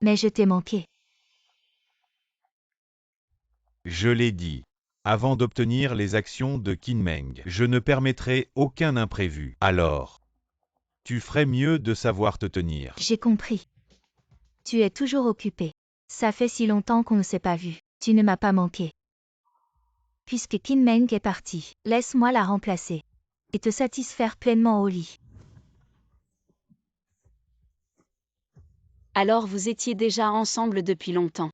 Mais je t'ai manqué. Je l'ai dit. Avant d'obtenir les actions de Kinmeng, je ne permettrai aucun imprévu. Alors, tu ferais mieux de savoir te tenir. J'ai compris. Tu es toujours occupé. Ça fait si longtemps qu'on ne s'est pas vu. Tu ne m'as pas manqué. Puisque Kinmeng est partie, laisse-moi la remplacer. Et te satisfaire pleinement au lit. Alors vous étiez déjà ensemble depuis longtemps.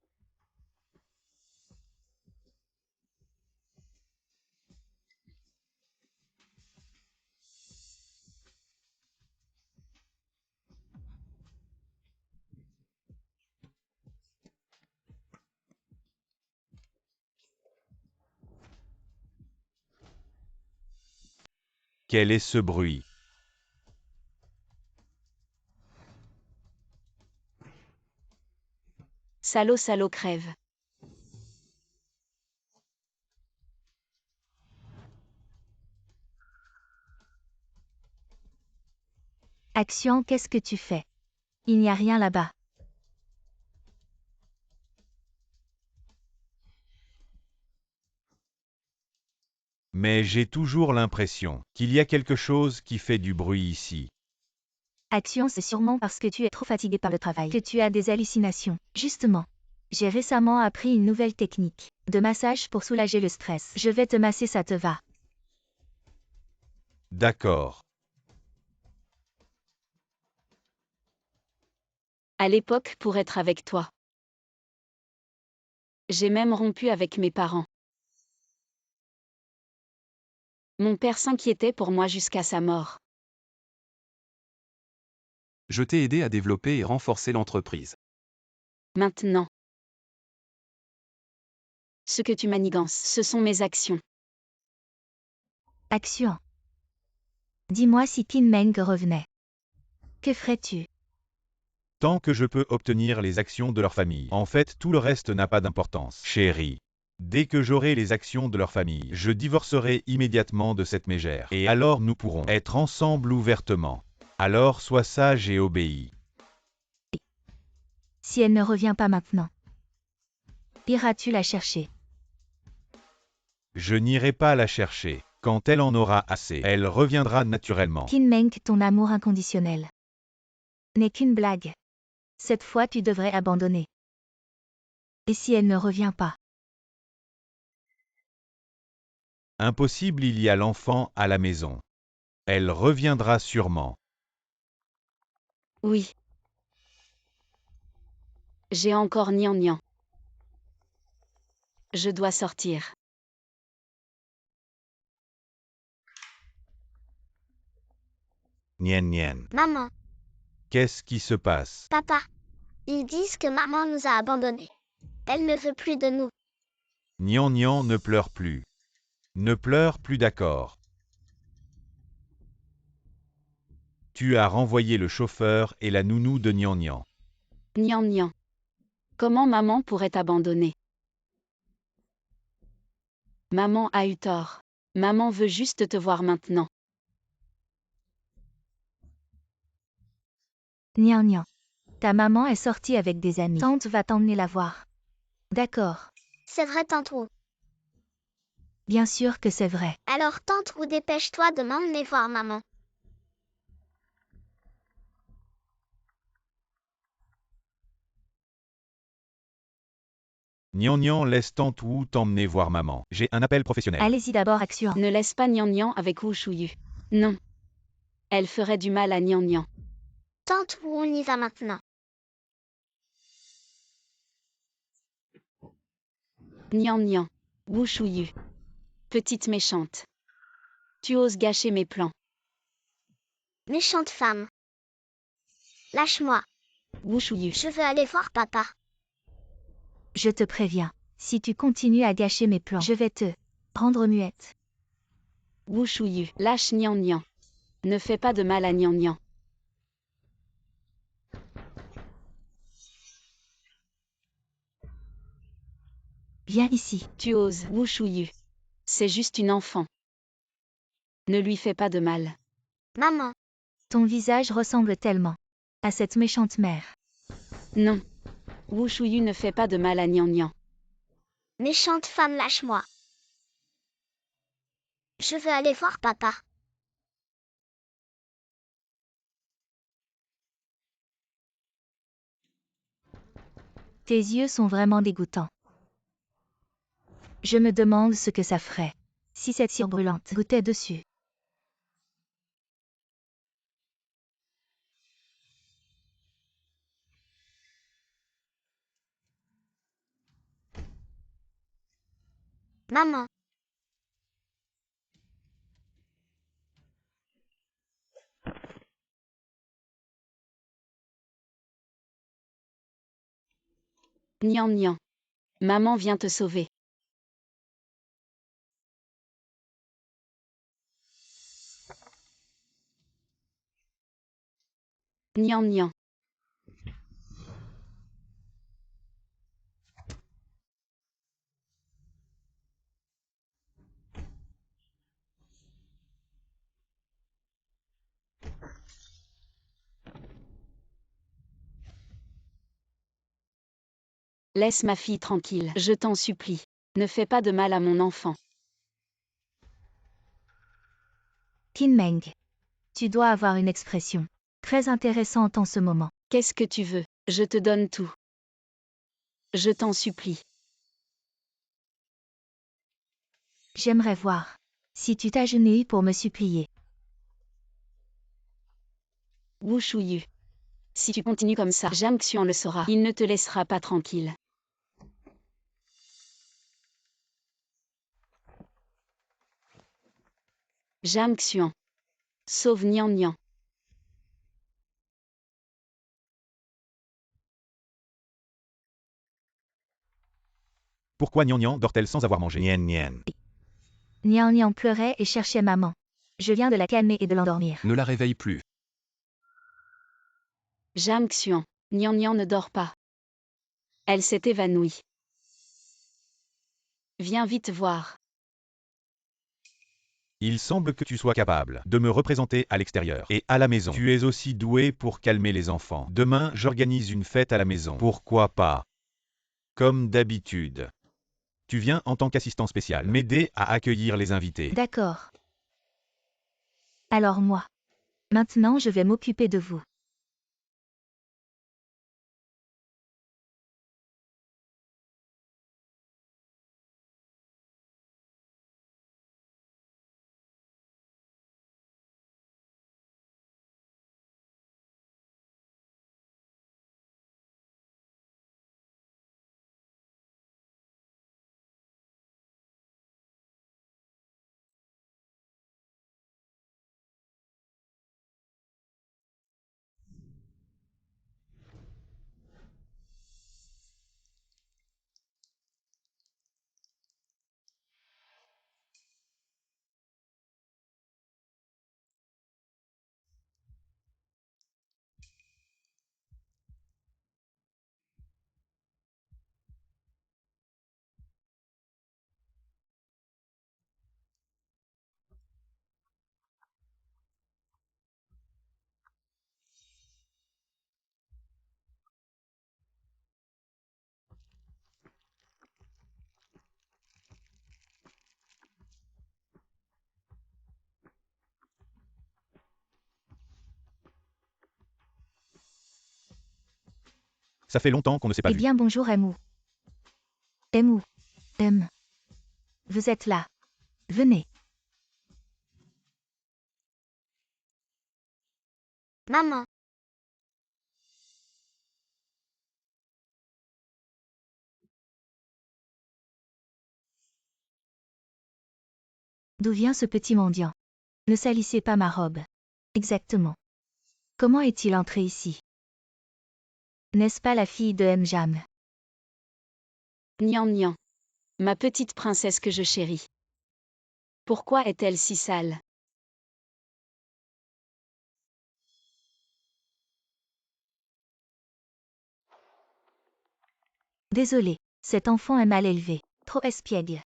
Quel est ce bruit? Salaud, salaud, crève. Action, qu'est-ce que tu fais? Il n'y a rien là-bas. Mais j'ai toujours l'impression qu'il y a quelque chose qui fait du bruit ici. Action, c'est sûrement parce que tu es trop fatigué par le travail que tu as des hallucinations. Justement. J'ai récemment appris une nouvelle technique de massage pour soulager le stress. Je vais te masser, ça te va? D'accord. À l'époque pour être avec toi. J'ai même rompu avec mes parents. Mon père s'inquiétait pour moi jusqu'à sa mort. Je t'ai aidé à développer et renforcer l'entreprise. Maintenant. Ce que tu manigances, ce sont mes actions. Action. Dis-moi si Kinmeng revenait. Que ferais-tu? Tant que je peux obtenir les actions de leur famille. En fait, tout le reste n'a pas d'importance. Chérie. Dès que j'aurai les actions de leur famille, je divorcerai immédiatement de cette mégère. Et alors nous pourrons être ensemble ouvertement. Alors sois sage et obéis. Si elle ne revient pas maintenant, iras-tu la chercher? Je n'irai pas la chercher. Quand elle en aura assez, elle reviendra naturellement. Kinmeng, ton amour inconditionnel n'est qu'une blague. Cette fois tu devrais abandonner. Et si elle ne revient pas? Impossible, il y a l'enfant à la maison. Elle reviendra sûrement. Oui. J'ai encore gnangnan. Je dois sortir. Nien nien. Maman, Qu'est-ce qui se passe? papa, ils disent que maman nous a abandonnés. Elle ne veut plus de nous. Nian Nian ne pleure plus. Ne pleure plus, d'accord. Tu as renvoyé le chauffeur et la nounou de Nian Nian. Gnangnan. Comment maman pourrait t'abandonner? Maman a eu tort. Maman veut juste te voir maintenant. Nian. Ta maman est sortie avec des amis. Tante va t'emmener la voir. D'accord. C'est vrai, tante Wu. Bien sûr que c'est vrai. Alors, tante Wu, dépêche-toi de m'emmener voir maman. Nian Nian, laisse tante Wu t'emmener voir maman. J'ai un appel professionnel. Allez-y d'abord, Action. Ne laisse pas Gnangnan avec Wu Shuyu. Non. Elle ferait du mal à Gnangnan. Tante Wu, on y va maintenant. Gnangnan. Wu Shuyu. Petite méchante. Tu oses gâcher mes plans. Méchante femme. Lâche-moi. Wu Shuyu. Je veux aller voir papa. Je te préviens. Si tu continues à gâcher mes plans, je vais te rendre muette. Wu Shuyu. Lâche Gnangnan. Ne fais pas de mal à Gnangnan. Viens ici. Tu oses. Wu Shuyu. C'est juste une enfant. Ne lui fais pas de mal. Maman, Ton visage ressemble tellement à cette méchante mère. Non. Wu Shuyu ne fait pas de mal à Nian Nian. Méchante femme, lâche-moi. Je veux aller voir papa. Tes yeux sont vraiment dégoûtants. Je me demande ce que ça ferait si cette cire brûlante goûtait dessus. Maman, Nian Nian. Maman vient te sauver. Nian Nian. Laisse ma fille tranquille, je t'en supplie. Ne fais pas de mal à mon enfant. Tin Meng. Tu dois avoir une expression très intéressante en ce moment. Qu'est-ce que tu veux? Je te donne tout. Je t'en supplie. J'aimerais voir si tu t'agenouilles pour me supplier. Wu Shuyu. Si tu continues comme ça, Jang Xuan le saura. Il ne te laissera pas tranquille. Jang Xuan. Sauve Nian Nian. Pourquoi Nian Nian dort-elle sans avoir mangé? Nien Nien. Nian Nian pleurait et cherchait maman. Je viens de la calmer et de l'endormir. Ne la réveille plus. Jang Xuan. Nian Nian ne dort pas. Elle s'est évanouie. Viens vite voir. Il semble que tu sois capable de me représenter à l'extérieur et à la maison. Tu es aussi doué pour calmer les enfants. Demain, j'organise une fête à la maison. Pourquoi pas? Comme d'habitude. Tu viens en tant qu'assistant spécial m'aider à accueillir les invités. D'accord. Alors moi. Maintenant je vais m'occuper de vous. Ça fait longtemps qu'on ne s'est pas Eh vu. bien bonjour Emu. Emu. Vous êtes là. Venez. maman, D'où vient ce petit mendiant? Ne salissez pas ma robe. Exactement. Comment est-il entré ici? N'est-ce pas la fille de Mjam? Nian Nian. Ma petite princesse que je chéris. Pourquoi est-elle si sale? Désolé, cet enfant est mal élevé. Trop espiègle.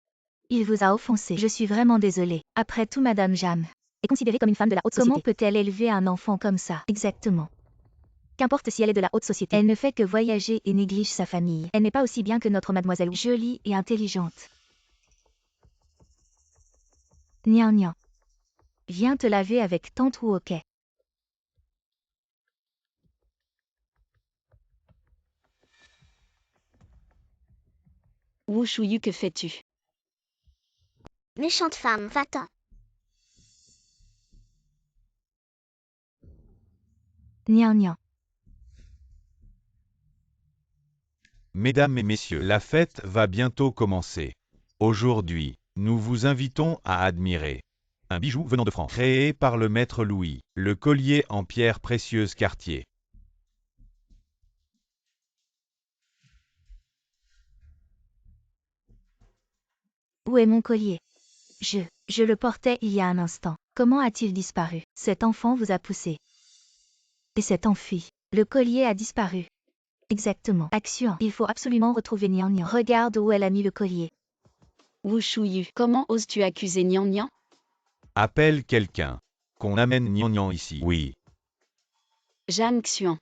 Il vous a offensé. Je suis vraiment désolée. Après tout, Madame Jam est considérée comme une femme de la haute société. Comment peut-elle élever un enfant comme ça? Exactement. Qu'importe si elle est de la haute société. Elle ne fait que voyager et néglige sa famille. Elle n'est pas aussi bien que notre mademoiselle Wu, jolie et intelligente. Nian Nian. Viens te laver avec tante Wu, ok? Wu Shuyu, que fais-tu? Méchante femme, va-t'en. Nian Nian. Mesdames et messieurs, la fête va bientôt commencer. Aujourd'hui, nous vous invitons à admirer un bijou venant de France, créé par le maître Louis, le collier en pierre précieuse Cartier. Où est mon collier? Je le portais il y a un instant. Comment a-t-il disparu? Cet enfant vous a poussé. Et s'est enfui. Le collier a disparu. Exactement. Action. Il faut absolument retrouver Nian Nian. Regarde où elle a mis le collier. Wu Shuyu, comment oses-tu accuser Nian Nian? Appelle quelqu'un. Qu'on amène Nian Nian ici. Oui. Zhang Xuan.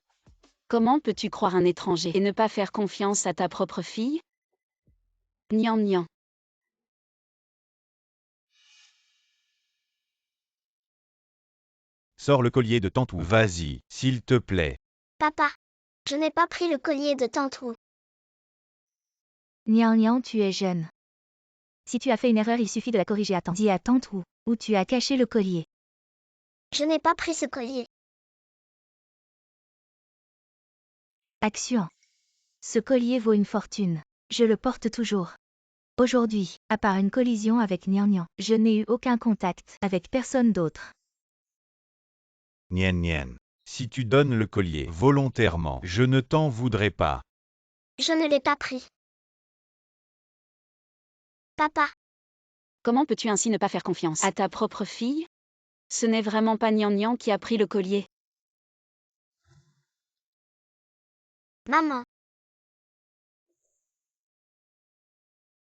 Comment peux-tu croire un étranger et ne pas faire confiance à ta propre fille? Nian Nian. Sors le collier de tante Wu. Vas-y, s'il te plaît. Papa, je n'ai pas pris le collier de tante Wu. Nian Nian, tu es jeune. Si tu as fait une erreur, il suffit de la corriger à temps. Dis à tante Wu, où tu as caché le collier. Je n'ai pas pris ce collier. Action. Ce collier vaut une fortune. Je le porte toujours. Aujourd'hui, à part une collision avec Nian Nian, je n'ai eu aucun contact avec personne d'autre. Nian Nian. Si tu donnes le collier volontairement, je ne t'en voudrais pas. Je ne l'ai pas pris. Papa, Comment peux-tu ainsi ne pas faire confiance à ta propre fille? Ce n'est vraiment pas Nian Nian qui a pris le collier. maman,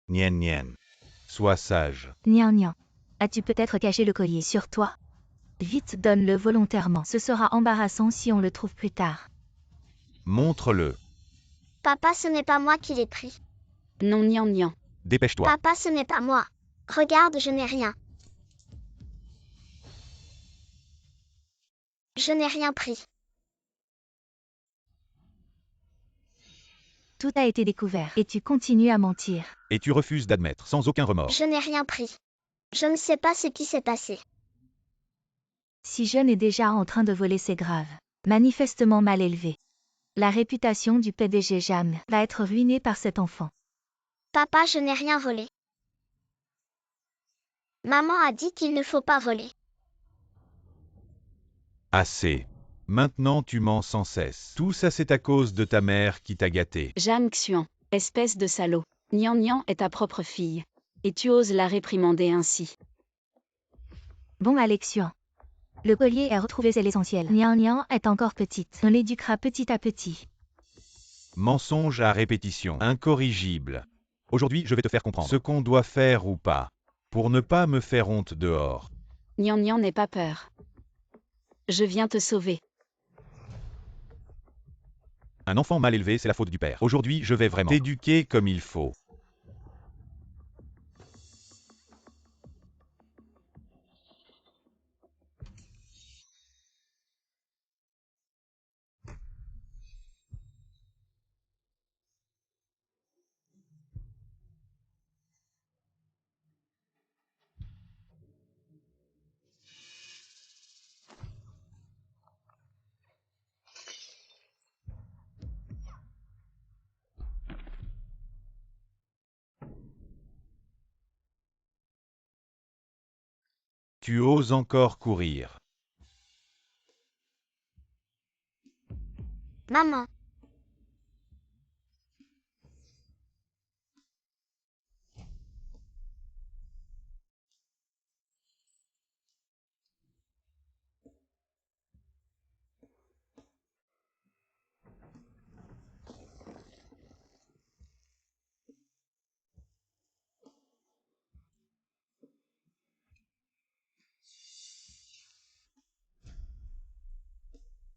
Nian Nian. Sois sage. Nian Nian. As-tu peut-être caché le collier sur toi? Vite, donne-le volontairement. Ce sera embarrassant si on le trouve plus tard. Montre-le. papa, ce n'est pas moi qui l'ai pris. Non, Nian Nian. Dépêche-toi. Papa, ce n'est pas moi. Regarde, je n'ai rien. Je n'ai rien pris. Tout a été découvert et tu continues à mentir. Et tu refuses d'admettre sans aucun remords. Je n'ai rien pris. Je ne sais pas ce qui s'est passé. Si jeune est déjà en train de voler, c'est grave. Manifestement mal élevé. La réputation du PDG Jam va être ruinée par cet enfant. Papa, je n'ai rien volé. Maman a dit qu'il ne faut pas voler. Assez. Maintenant tu mens sans cesse. Tout ça c'est à cause de ta mère qui t'a gâté. Zhang Xuan. Espèce de salaud. Nian Nian est ta propre fille. Et tu oses la réprimander ainsi. Bon, Alexian. Le collier est retrouvé, c'est l'essentiel. Nian Nian est encore petite. On l'éduquera petit à petit. Mensonge à répétition. Incorrigible. Aujourd'hui je vais te faire comprendre ce qu'on doit faire ou pas. Pour ne pas me faire honte dehors. Nian Nian, n'aie pas peur. Je viens te sauver. Un enfant mal élevé, c'est la faute du père. Aujourd'hui je vais vraiment t'éduquer comme il faut. Tu oses encore courir. Maman,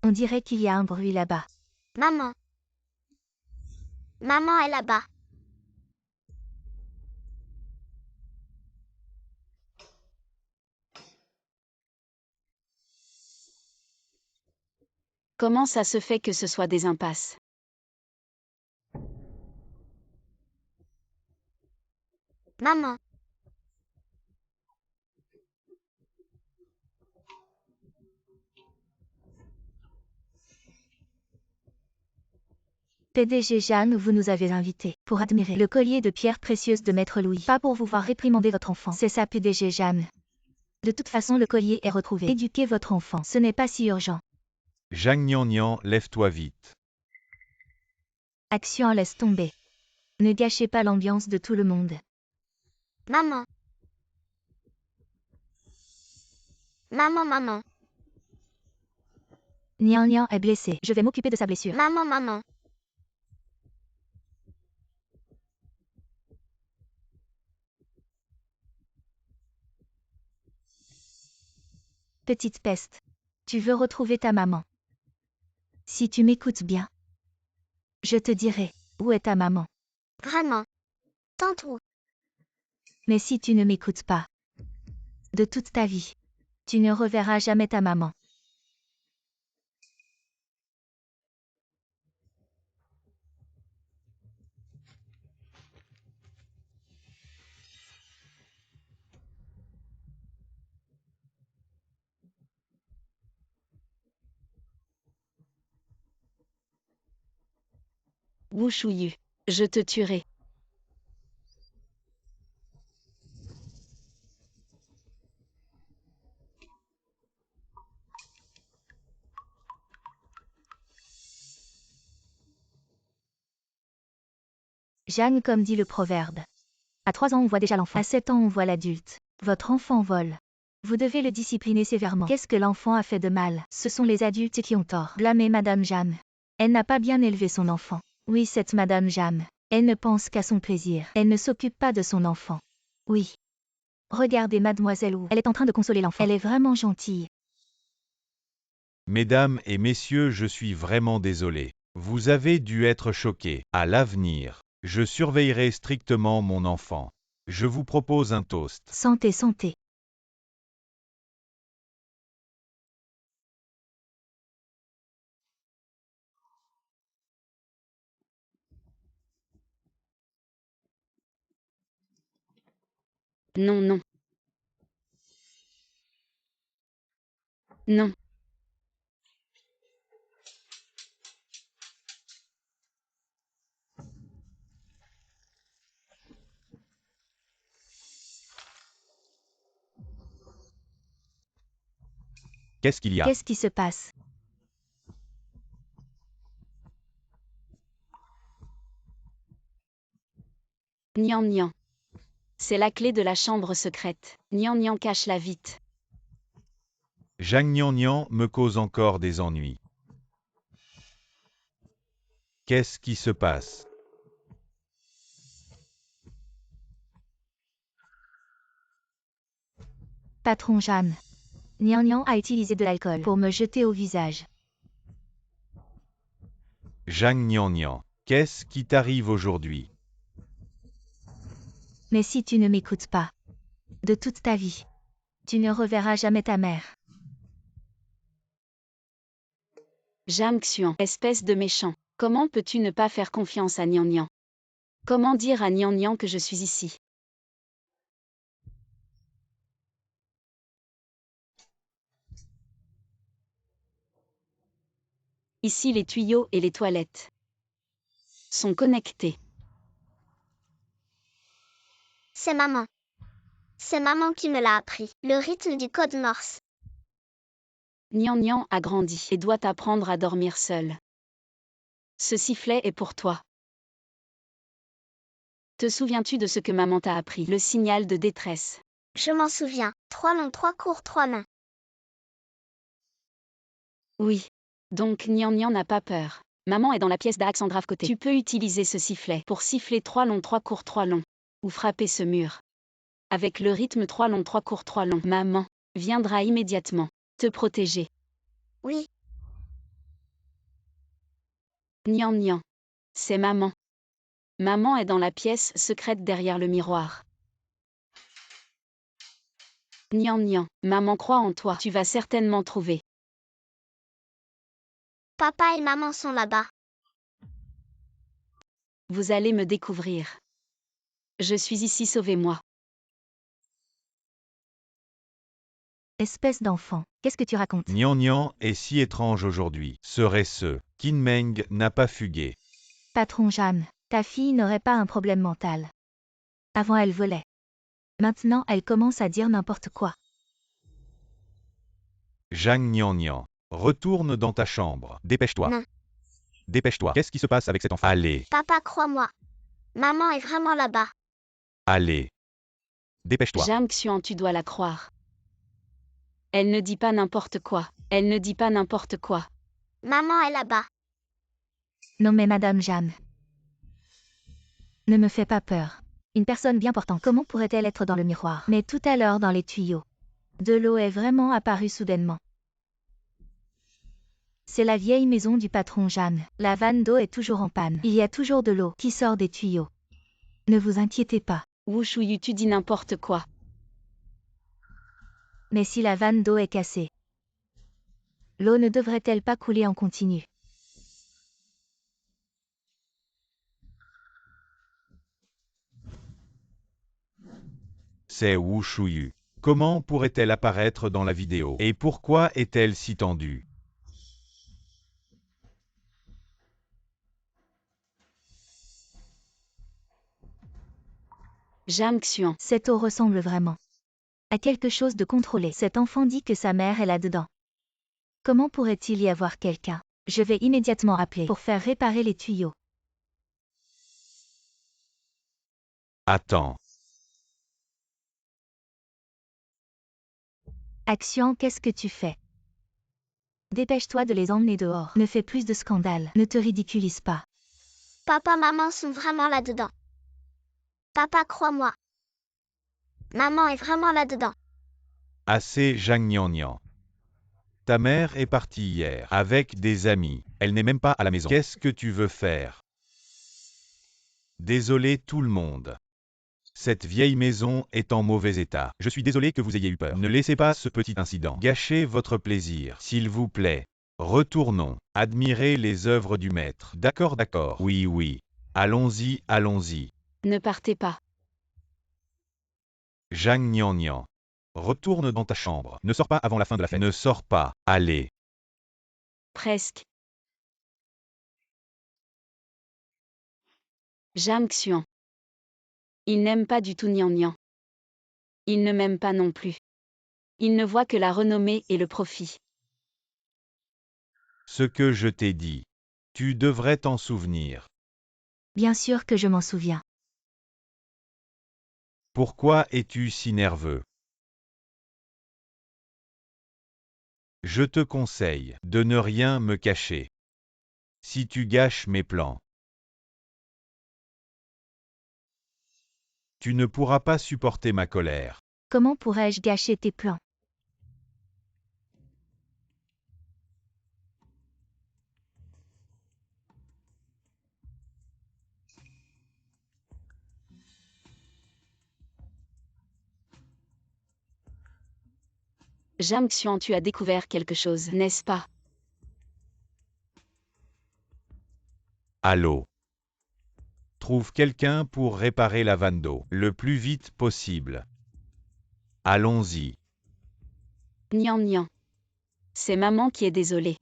On dirait qu'il y a un bruit là-bas. Maman. Maman est là-bas. Comment ça se fait que ce soit des impasses? Maman. PDG Jeanne, vous nous avez invités pour admirer le collier de pierres précieuses de Maître Louis. Pas pour vous voir réprimander votre enfant. C'est ça PDG Jeanne. De toute façon le collier est retrouvé. Éduquez votre enfant, ce n'est pas si urgent. Zhang Nian, lève-toi vite. Action, laisse tomber. Ne gâchez pas l'ambiance de tout le monde. Maman. Maman. Nian est blessé. Je vais m'occuper de sa blessure. Maman. Petite peste. Tu veux retrouver ta maman. Si tu m'écoutes bien, je te dirai, où est ta maman? Vraiment. Tante où? Mais si tu ne m'écoutes pas, de toute ta vie, tu ne reverras jamais ta maman. Wu Shuyu. Je te tuerai. Jeanne, comme dit le proverbe. À 3 ans on voit déjà l'enfant. À 7 ans on voit l'adulte. Votre enfant vole. Vous devez le discipliner sévèrement. Qu'est-ce que l'enfant a fait de mal? Ce sont les adultes qui ont tort. Blâmez Madame Jeanne. Elle n'a pas bien élevé son enfant. Oui, cette Madame Jeanne. Elle ne pense qu'à son plaisir. Elle ne s'occupe pas de son enfant. Oui. Regardez Mademoiselle Wu. Elle est en train de consoler l'enfant. Elle est vraiment gentille. Mesdames et messieurs, je suis vraiment désolé. Vous avez dû être choqués. À l'avenir, je surveillerai strictement mon enfant. Je vous propose un toast. Santé, santé. Non, non. Non. Qu'est-ce qu'il y a? Qu'est-ce qui se passe? Nian. C'est la clé de la chambre secrète. Nian, cache-la vite. Zhang Nian me cause encore des ennuis. Qu'est-ce qui se passe? Patron Jeanne. Nian a utilisé de l'alcool pour me jeter au visage. Zhang Nian, qu'est-ce qui t'arrive aujourd'hui? Mais si tu ne m'écoutes pas, de toute ta vie, tu ne reverras jamais ta mère. Zhang Xuan, espèce de méchant. Comment peux-tu ne pas faire confiance à Nian? Comment dire à Nian que je suis ici? Ici les tuyaux et les toilettes sont connectés. C'est maman. C'est maman qui me l'a appris. Le rythme du code Morse. Nian a grandi et doit apprendre à dormir seul. Ce sifflet est pour toi. Te souviens-tu de ce que maman t'a appris? Le signal de détresse. Je m'en souviens. 3 longs, 3 courts, 3 mains. Oui. Donc Nian n'a pas peur. Maman est dans la pièce d'Alexandra côté. Tu peux utiliser ce sifflet pour siffler 3 longs, 3 courts, 3 longs. Ou frapper ce mur. Avec le rythme 3 longs, 3 courts, 3 longs. Maman viendra immédiatement te protéger. Oui. Nian Nian. C'est maman. Maman est dans la pièce secrète derrière le miroir. Nian Nian. Maman croit en toi. Tu vas certainement trouver. Papa et maman sont là-bas. Vous allez me découvrir. Je suis ici, sauvez-moi. Espèce d'enfant, qu'est-ce que tu racontes? Nian Nian est si étrange aujourd'hui. Serait-ce Kinmeng n'a pas fugué. Patron Jam, ta fille n'aurait pas un problème mental. Avant elle volait. Maintenant elle commence à dire n'importe quoi. Zhang Nian Nian. Retourne dans ta chambre. Dépêche-toi. Non. Dépêche-toi. Qu'est-ce qui se passe avec cet enfant? Allez, Papa, crois-moi. Maman est vraiment là-bas. allez. Dépêche-toi. Jam Xuan, tu dois la croire. Elle ne dit pas n'importe quoi. Elle ne dit pas n'importe quoi. Maman est là-bas. Non mais Madame Jam. Ne me fais pas peur. Une personne bien portante, comment pourrait-elle être dans le miroir? Mais tout à l'heure dans les tuyaux. De l'eau est vraiment apparue soudainement. C'est la vieille maison du patron Jam. La vanne d'eau est toujours en panne. Il y a toujours de l'eau qui sort des tuyaux. Ne vous inquiétez pas. Wu Shuyu, tu dis n'importe quoi. Mais si la vanne d'eau est cassée, l'eau ne devrait-elle pas couler en continu? C'est Wu Shuyu. Comment pourrait-elle apparaître dans la vidéo? Et pourquoi est-elle si tendue? Jam Xuan. Cette eau ressemble vraiment à quelque chose de contrôlé. Cet enfant dit que sa mère est là-dedans. Comment pourrait-il y avoir quelqu'un? Je vais immédiatement appeler pour faire réparer les tuyaux. Attends. Action, qu'est-ce que tu fais? Dépêche-toi de les emmener dehors. Ne fais plus de scandale. Ne te ridiculise pas. Papa, maman sont vraiment là-dedans. Papa, crois-moi. Maman est vraiment là-dedans. Assez Zhang Nian Nian. Ta mère est partie hier avec des amis. Elle n'est même pas à la maison. Qu'est-ce que tu veux faire? Désolé tout le monde. Cette vieille maison est en mauvais état. Je suis désolé que vous ayez eu peur. Ne laissez pas ce petit incident gâcher votre plaisir. S'il vous plaît. Retournons. Admirez les œuvres du maître. D'accord, d'accord. Oui, oui. Allons-y, allons-y. Ne partez pas. Zhang Nian Nian. Retourne dans ta chambre. Ne sors pas avant la fin de la fête. Ne sors pas. Allez. Presque. Jam Xuan. Il n'aime pas du tout Nian Nian. Il ne m'aime pas non plus. Il ne voit que la renommée et le profit. Ce que je t'ai dit. Tu devrais t'en souvenir. Bien sûr que je m'en souviens. Pourquoi es-tu si nerveux? Je te conseille de ne rien me cacher. Si tu gâches mes plans, tu ne pourras pas supporter ma colère. Comment pourrais-je gâcher tes plans? Jam Xuan, tu as découvert quelque chose, n'est-ce pas? Allô? Trouve quelqu'un pour réparer la vanne d'eau le plus vite possible. Allons-y. Nian Nian. C'est maman qui est désolée.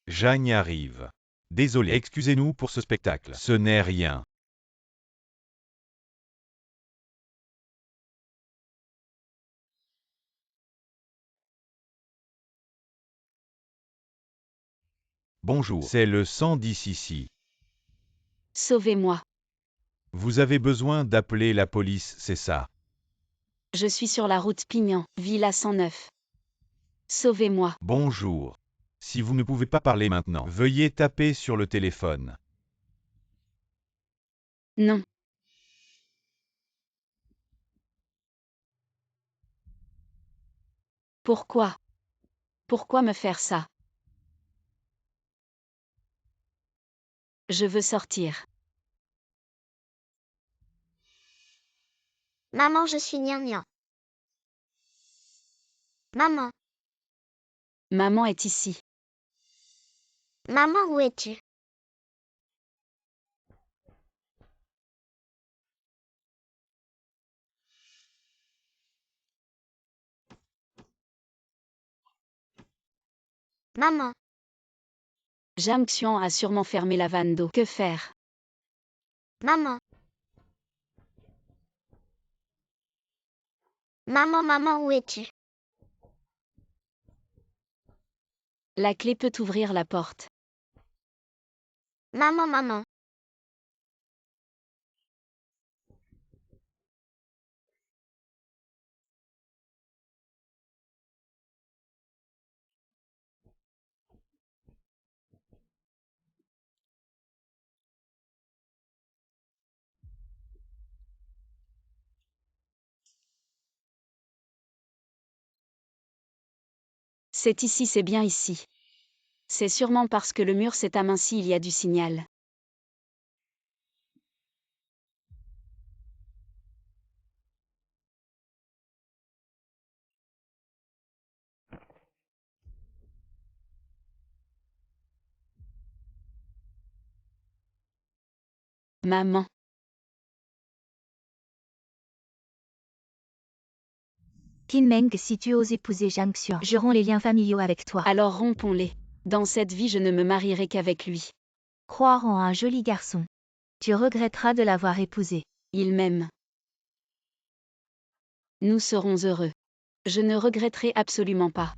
Jeanne arrive. Désolé, excusez-nous pour ce spectacle. Ce n'est rien. Bonjour, c'est le 110 ici. Sauvez-moi. Vous avez besoin d'appeler la police, c'est ça? Je suis sur la route Pignan, Villa 109. Sauvez-moi. Bonjour. Si vous ne pouvez pas parler maintenant, veuillez taper sur le téléphone. Non. Pourquoi? Pourquoi me faire ça? Je veux sortir. Maman, je suis gnangnan. Maman, Maman est ici. maman, où es-tu? Maman, Jang Xian a sûrement fermé la vanne d'eau. Que faire? maman. Maman, maman, où es-tu? La clé peut ouvrir la porte. Maman, maman. C'est ici, c'est bien ici. C'est sûrement parce que le mur s'est aminci, il y a du signal. Maman. Qin Meng, si tu oses épouser Zhang Xuan, je romps les liens familiaux avec toi. Alors rompons-les. Dans cette vie, je ne me marierai qu'avec lui. Croire en un joli garçon. Tu regretteras de l'avoir épousé. Il m'aime. Nous serons heureux. Je ne regretterai absolument pas.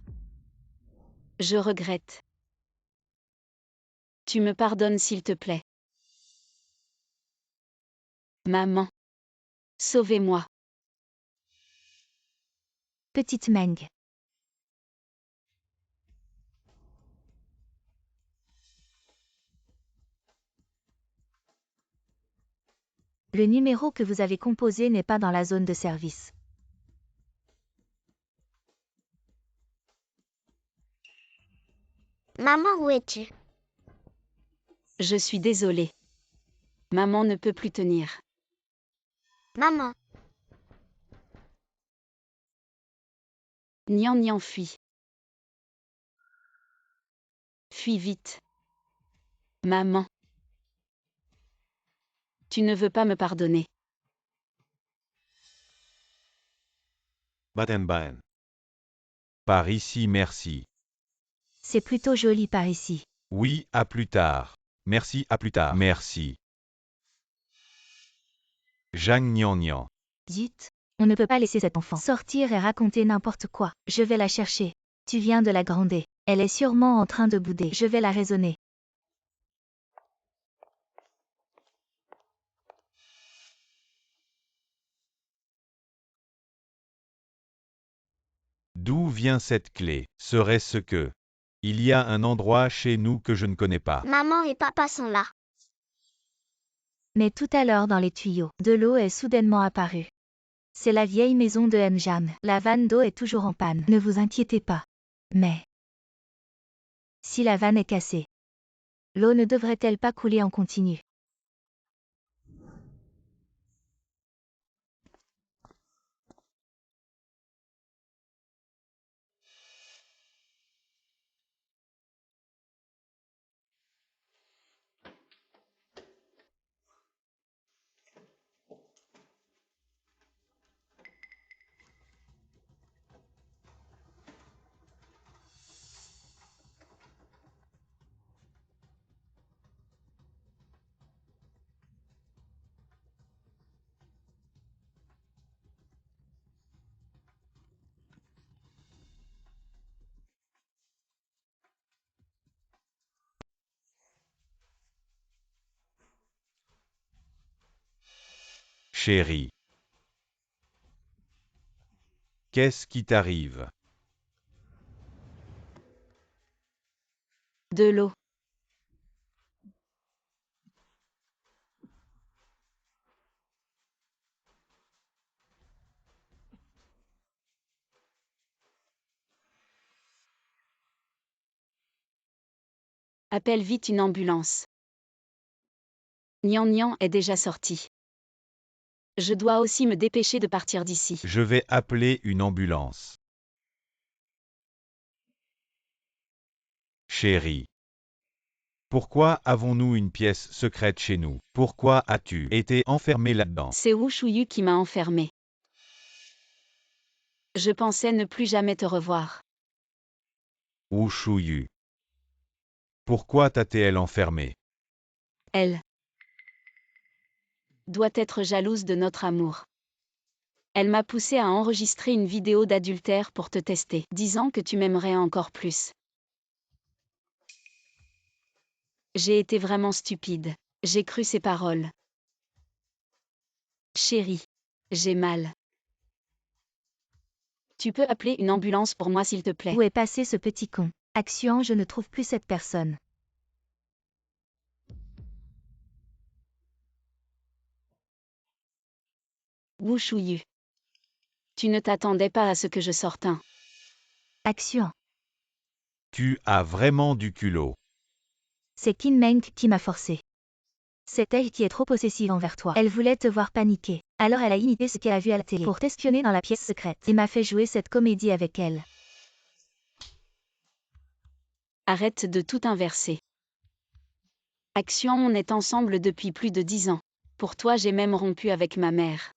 Je regrette. Tu me pardonnes s'il te plaît. Maman. Sauvez-moi. Petite Meng. Le numéro que vous avez composé n'est pas dans la zone de service. Maman, où es-tu? Je suis désolée. Maman ne peut plus tenir. Maman, Nian Nian fuit. Fuis vite. Maman. Tu ne veux pas me pardonner. Baden-Baden. Par ici, merci. C'est plutôt joli par ici. Oui, à plus tard. Merci, à plus tard. Merci. Zhang Nian. Zut. On ne peut pas laisser cet enfant sortir et raconter n'importe quoi. Je vais la chercher. Tu viens de la gronder. Elle est sûrement en train de bouder. Je vais la raisonner. D'où vient cette clé? Serait-ce que il y a un endroit chez nous que je ne connais pas? maman et papa sont là. Mais tout à l'heure dans les tuyaux, de l'eau est soudainement apparue. C'est la vieille maison de Njam. La vanne d'eau est toujours en panne. Ne vous inquiétez pas. Mais si la vanne est cassée, l'eau ne devrait-elle pas couler en continu? Chérie. Qu'est-ce qui t'arrive? De l'eau. Appelle vite une ambulance. Nian Nian est déjà sorti. Je dois aussi me dépêcher de partir d'ici. Je vais appeler une ambulance. Chérie. Pourquoi avons-nous une pièce secrète chez nous? Pourquoi as-tu été enfermé là-dedans? C'est Wu Shuyu qui m'a enfermé. Je pensais ne plus jamais te revoir. Wu Shuyu. Pourquoi t'a-t-elle enfermé? Elle doit être jalouse de notre amour. Elle m'a poussé à enregistrer une vidéo d'adultère pour te tester, disant que tu m'aimerais encore plus. J'ai été vraiment stupide. J'ai cru ses paroles. Chérie, j'ai mal. Tu peux appeler une ambulance pour moi s'il te plaît? Où est passé ce petit con? Action, je ne trouve plus cette personne. Wu Shuyu. Tu ne t'attendais pas à ce que je sorte un. Action. Tu as vraiment du culot. C'est Qin Meng qui m'a forcé. C'est elle qui est trop possessive envers toi. Elle voulait te voir paniquer. Alors elle a imité ce qu'elle a vu à la télé pour t'espionner dans la pièce secrète et m'a fait jouer cette comédie avec elle. Arrête de tout inverser. Action, on est ensemble depuis plus de 10 ans. Pour toi, j'ai même rompu avec ma mère.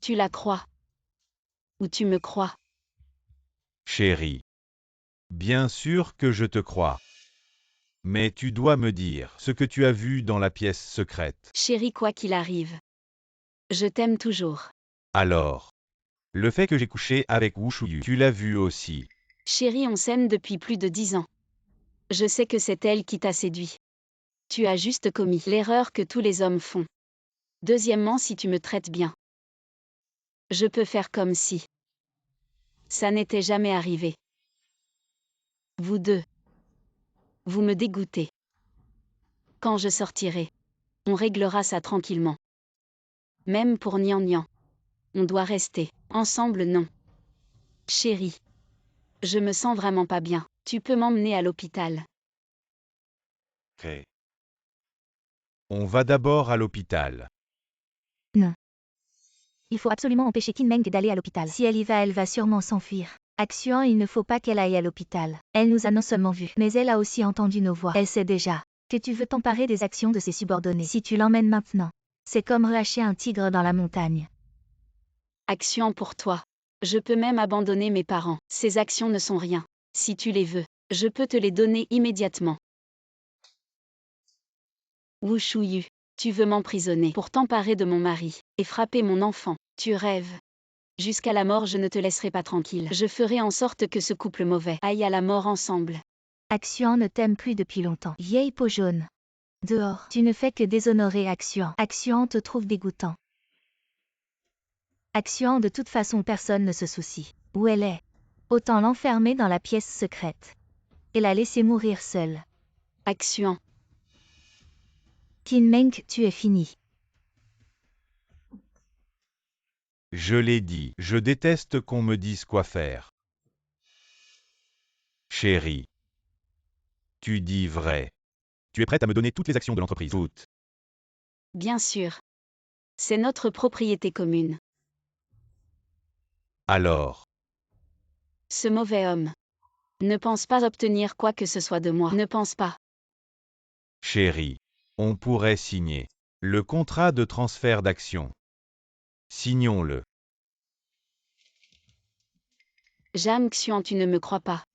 Tu la crois? Ou tu me crois? Chérie. Bien sûr que je te crois. Mais tu dois me dire ce que tu as vu dans la pièce secrète. Chérie, quoi qu'il arrive. Je t'aime toujours. Alors. Le fait que j'ai couché avec Wu Shuyu, tu l'as vu aussi. Chérie, on s'aime depuis plus de 10 ans. Je sais que c'est elle qui t'a séduit. Tu as juste commis l'erreur que tous les hommes font. Deuxièmement, si tu me traites bien, je peux faire comme si ça n'était jamais arrivé. Vous deux, vous me dégoûtez. Quand je sortirai, on réglera ça tranquillement. Même pour Nian Nian. On doit rester ensemble, non? Chérie, je me sens vraiment pas bien. Tu peux m'emmener à l'hôpital. Ok. On va d'abord à l'hôpital. Non. Il faut absolument empêcher Qin Meng d'aller à l'hôpital. Si elle y va, elle va sûrement s'enfuir. Action, il ne faut pas qu'elle aille à l'hôpital. Elle nous a non seulement vus, mais elle a aussi entendu nos voix. Elle sait déjà que tu veux t'emparer des actions de ses subordonnés. Si tu l'emmènes maintenant, c'est comme relâcher un tigre dans la montagne. Action pour toi. Je peux même abandonner mes parents. Ces actions ne sont rien. Si tu les veux, je peux te les donner immédiatement. Wu Shuyu, tu veux m'emprisonner pour t'emparer de mon mari et frapper mon enfant. Tu rêves. Jusqu'à la mort, je ne te laisserai pas tranquille. Je ferai en sorte que ce couple mauvais aille à la mort ensemble. Action ne t'aime plus depuis longtemps. Vieille peau jaune. Dehors, tu ne fais que déshonorer Action. Action te trouve dégoûtant. Action, de toute façon, personne ne se soucie. Où elle est? Autant l'enfermer dans la pièce secrète. Et la laisser mourir seule. Action. Qin Meng, tu es fini. Je l'ai dit, je déteste qu'on me dise quoi faire. Chérie. Tu dis vrai. Tu es prête à me donner toutes les actions de l'entreprise? Toutes. Bien sûr. C'est notre propriété commune. Alors. Ce mauvais homme ne pense pas obtenir quoi que ce soit de moi. Ne pense pas. Chérie. On pourrait signer le contrat de transfert d'actions. Signons-le. Jam Xian, tu ne me crois pas.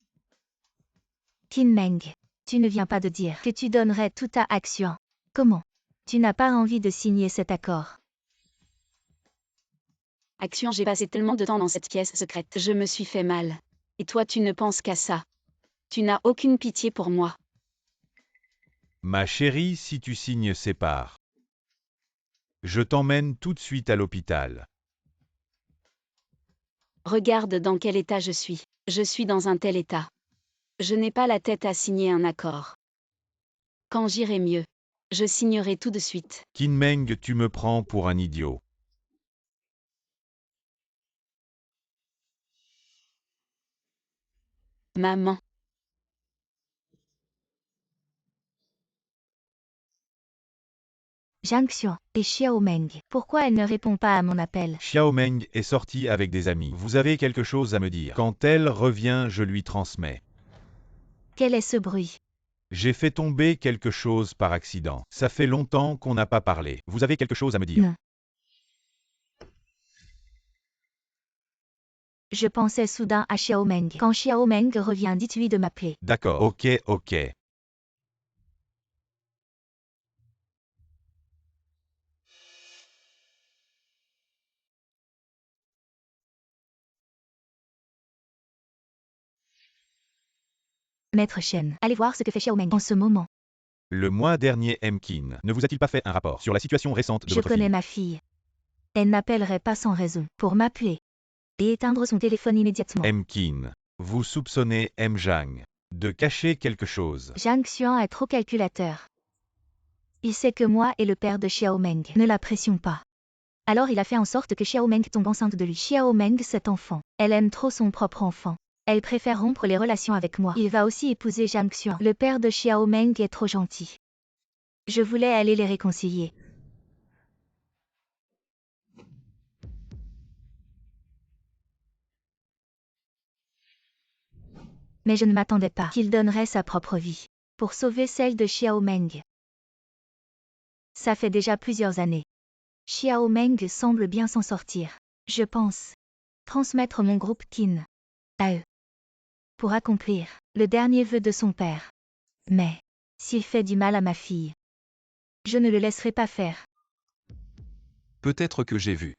Qin Meng, tu ne viens pas de dire que tu donnerais tout à Action. Comment? Tu n'as pas envie de signer cet accord. Action, j'ai passé tellement de temps dans cette pièce secrète. Je me suis fait mal. Et toi, tu ne penses qu'à ça. Tu n'as aucune pitié pour moi. Ma chérie, si tu signes ces parts, je t'emmène tout de suite à l'hôpital. Regarde dans quel état je suis. Je suis dans un tel état. Je n'ai pas la tête à signer un accord. Quand j'irai mieux, je signerai tout de suite. Kinmeng, tu me prends pour un idiot. Maman. Zhang Xuan et Xiao Meng. Pourquoi elle ne répond pas à mon appel? Xiao Meng est sortie avec des amis. Vous avez quelque chose à me dire. Quand elle revient, je lui transmets. Quel est ce bruit? J'ai fait tomber quelque chose par accident. Ça fait longtemps qu'on n'a pas parlé. Vous avez quelque chose à me dire? Non. Je pensais soudain à Xiao Meng. Quand Xiao Meng revient, dites-lui de m'appeler. D'accord, ok. Maître Shen, allez voir ce que fait Xiao Meng en ce moment. Le mois dernier, Mkin ne vous a-t-il pas fait un rapport sur la situation récente de Je votre connais fille? ma fille. Elle n'appellerait pas sans raison pour m'appeler et éteindre son téléphone immédiatement. Mkin, vous soupçonnez Zhang de cacher quelque chose. Zhang Xuan est trop calculateur. Il sait que moi et le père de Xiao Meng ne l'apprécions pas. Alors il a fait en sorte que Xiao Meng tombe enceinte de lui. Xiao Meng, cet enfant, elle aime trop son propre enfant. Elle préfère rompre les relations avec moi. Il va aussi épouser Zhang Xuan. Le père de Xiao Meng est trop gentil. Je voulais aller les réconcilier. Mais je ne m'attendais pas qu'il donnerait sa propre vie pour sauver celle de Xiao Meng. Ça fait déjà plusieurs années. Xiao Meng semble bien s'en sortir. Je pense transmettre mon groupe Qin à eux pour accomplir le dernier vœu de son père. Mais s'il fait du mal à ma fille, je ne le laisserai pas faire. Peut-être que j'ai vu.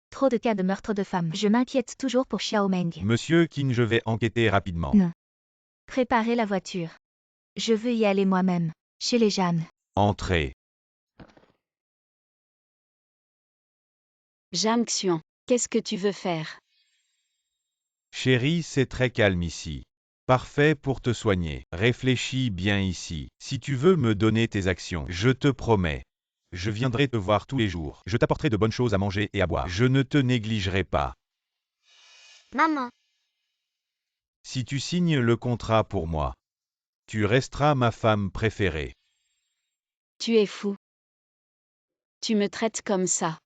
Trop de cas de meurtre de femmes. Je m'inquiète toujours pour Xiao Meng. Monsieur Qin, je vais enquêter rapidement. Non. Préparez la voiture. Je veux y aller moi-même, chez les Jeanne. Entrez. Zhang Xuan, qu'est-ce que tu veux faire? Chérie, c'est très calme ici. Parfait pour te soigner. Réfléchis bien ici. Si tu veux me donner tes actions, je te promets. Je viendrai te voir tous les jours. Je t'apporterai de bonnes choses à manger et à boire. Je ne te négligerai pas. Maman. Si tu signes le contrat pour moi, tu resteras ma femme préférée. Tu es fou. Tu me traites comme ça.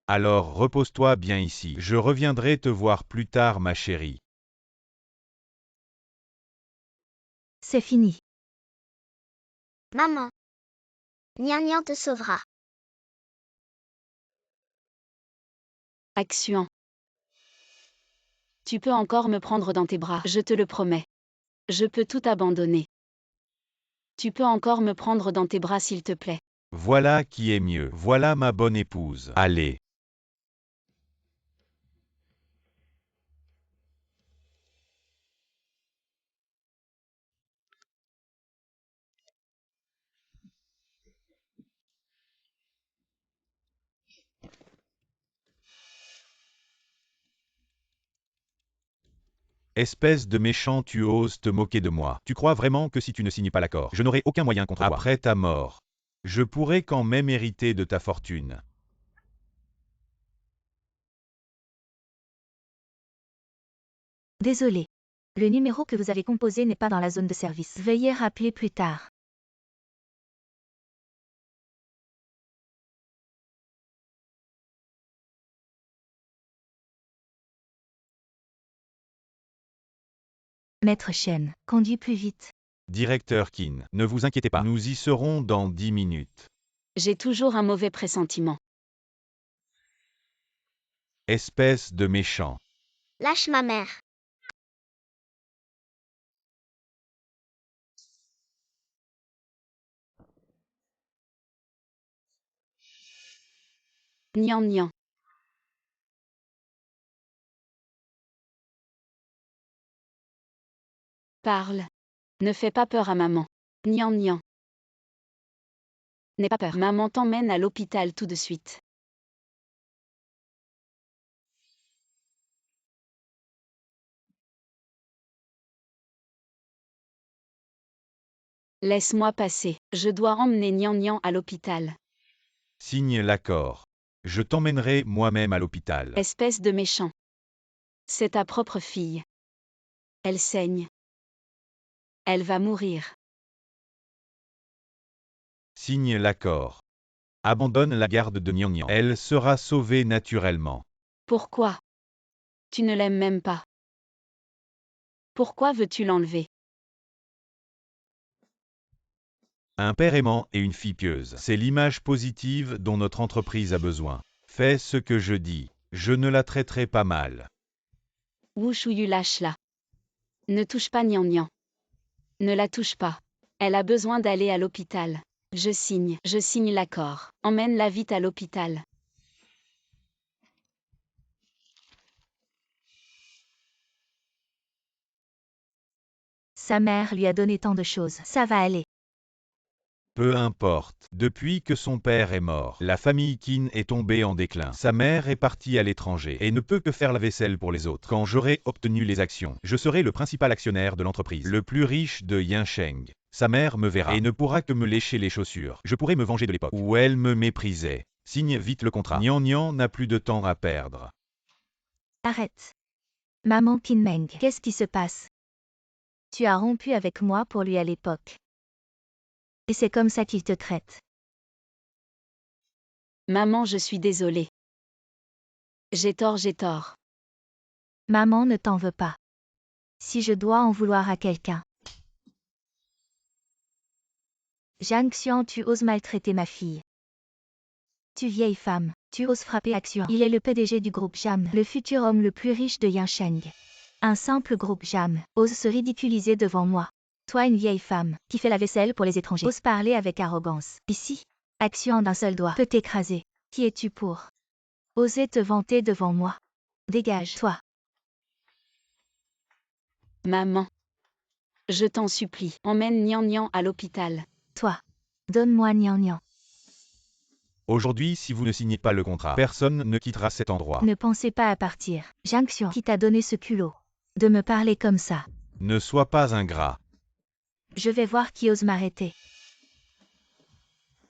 Alors repose-toi bien ici. Je reviendrai te voir plus tard, ma chérie. C'est fini. Maman. Nian Nian te sauvera. Xuan. Tu peux encore me prendre dans tes bras, je te le promets. Je peux tout abandonner. Tu peux encore me prendre dans tes bras s'il te plaît. Voilà qui est mieux. Voilà ma bonne épouse. Allez. Espèce de méchant, tu oses te moquer de moi. Tu crois vraiment que si tu ne signes pas l'accord, je n'aurai aucun moyen contre toi. Après ta mort, je pourrai quand même hériter de ta fortune. Désolé. Le numéro que vous avez composé n'est pas dans la zone de service. Veuillez rappeler plus tard. Maître Shen, conduis plus vite. Directeur Qin, ne vous inquiétez pas, nous y serons dans 10 minutes. J'ai toujours un mauvais pressentiment. Espèce de méchant. Lâche ma mère. Nian Nian. Parle. Ne fais pas peur à maman. Nian Nian. N'aie pas peur. Maman t'emmène à l'hôpital tout de suite. Laisse-moi passer. Je dois emmener Nian Nian à l'hôpital. Signe l'accord. Je t'emmènerai moi-même à l'hôpital. Espèce de méchant. C'est ta propre fille. Elle saigne. Elle va mourir. Signe l'accord. Abandonne la garde de Nian Nian. Elle sera sauvée naturellement. Pourquoi? Tu ne l'aimes même pas. Pourquoi veux-tu l'enlever? Un père aimant et une fille pieuse. C'est l'image positive dont notre entreprise a besoin. Fais ce que je dis. Je ne la traiterai pas mal. Wu Shuyu, lâche-la. Ne touche pas Nian Nian. Ne la touche pas. Elle a besoin d'aller à l'hôpital. Je signe l'accord. Emmène-la vite à l'hôpital. Sa mère lui a donné tant de choses. Ça va aller. Peu importe. Depuis que son père est mort, la famille Qin est tombée en déclin. Sa mère est partie à l'étranger et ne peut que faire la vaisselle pour les autres. Quand j'aurai obtenu les actions, je serai le principal actionnaire de l'entreprise, le plus riche de Yansheng. Sa mère me verra et ne pourra que me lécher les chaussures. Je pourrai me venger de l'époque où elle me méprisait. Signe vite le contrat. Nian Nian n'a plus de temps à perdre. Arrête. Maman Kinmeng, qu'est-ce qui se passe? Tu as rompu avec moi pour lui à l'époque. Et c'est comme ça qu'il te traite. Maman, je suis désolée. J'ai tort. Maman ne t'en veut pas. Si je dois en vouloir à quelqu'un. Zhang Xuan, tu oses maltraiter ma fille. Tu vieille femme, tu oses frapper Xuan. Il est le PDG du groupe Jam, le futur homme le plus riche de Yansheng. Un simple groupe Jam ose se ridiculiser devant moi. Toi, une vieille femme, qui fait la vaisselle pour les étrangers, ose parler avec arrogance. Ici, Xuan d'un seul doigt peut t'écraser. Qui es-tu pour oser te vanter devant moi? Dégage, toi. Maman. Je t'en supplie, emmène Nian Nian à l'hôpital. Toi. Donne-moi Nian Nian. Aujourd'hui, si vous ne signez pas le contrat, personne ne quittera cet endroit. Ne pensez pas à partir. Zhang Xuan, qui t'a donné ce culot de me parler comme ça? Ne sois pas ingrat. Je vais voir qui ose m'arrêter.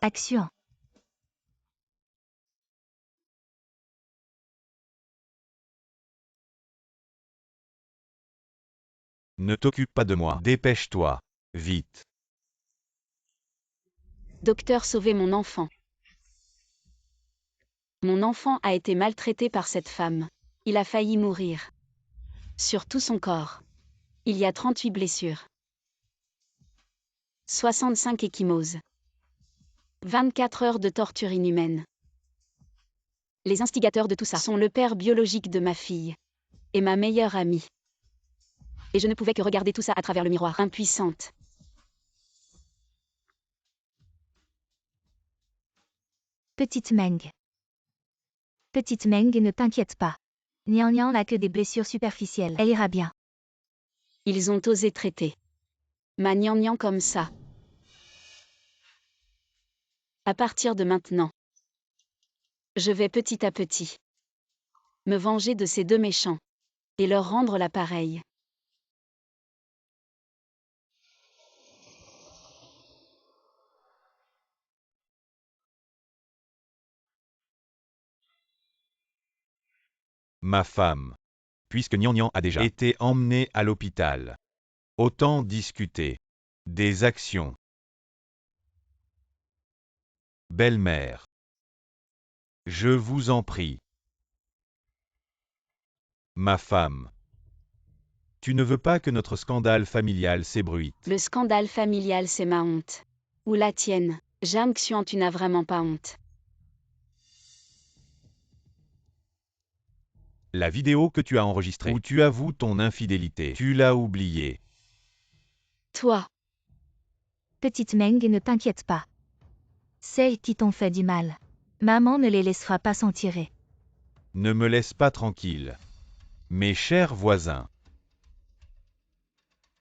Xuan. Ne t'occupe pas de moi. Dépêche-toi. Vite. Docteur, sauvez mon enfant. Mon enfant a été maltraité par cette femme. Il a failli mourir. Sur tout son corps. Il y a 38 blessures. 65 ecchymoses. 24 heures de torture inhumaine. Les instigateurs de tout ça sont le père biologique de ma fille. Et ma meilleure amie. Et je ne pouvais que regarder tout ça à travers le miroir, impuissante. Petite Meng. Petite Meng, ne t'inquiète pas. Nian Nian n'a que des blessures superficielles. Elle ira bien. Ils ont osé traiter ma Nian Nian comme ça. À partir de maintenant, je vais petit à petit me venger de ces deux méchants et leur rendre l'appareil. Ma femme. Puisque Nian Nian a déjà été emmenée à l'hôpital. Autant discuter. Des actions. Belle-mère. Je vous en prie. Ma femme. Tu ne veux pas que notre scandale familial s'ébruite. Le scandale familial, c'est ma honte. Ou la tienne. Zhang Xuan, tu n'as vraiment pas honte. La vidéo que tu as enregistrée, où tu avoues ton infidélité, tu l'as oubliée. Toi, Petite Meng, ne t'inquiète pas. Celles qui t'ont fait du mal. Maman ne les laissera pas s'en tirer. Ne me laisse pas tranquille. Mes chers voisins.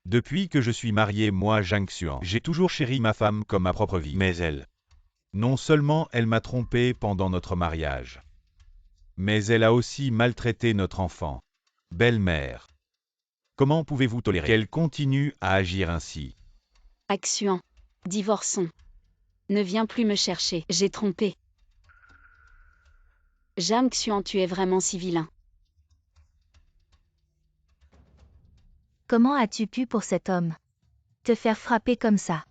Depuis que je suis marié, moi, Zhang Xuan, j'ai toujours chéri ma femme comme ma propre vie. Mais elle. Non seulement elle m'a trompé pendant notre mariage, mais elle a aussi maltraité notre enfant. Belle-mère. Comment pouvez-vous tolérer qu'elle continue à agir ainsi? Xuan, Divorçons. Ne viens plus me chercher, j'ai trompé. Jam Xuan, tu es vraiment si vilain. Comment as-tu pu pour cet homme te faire frapper comme ça?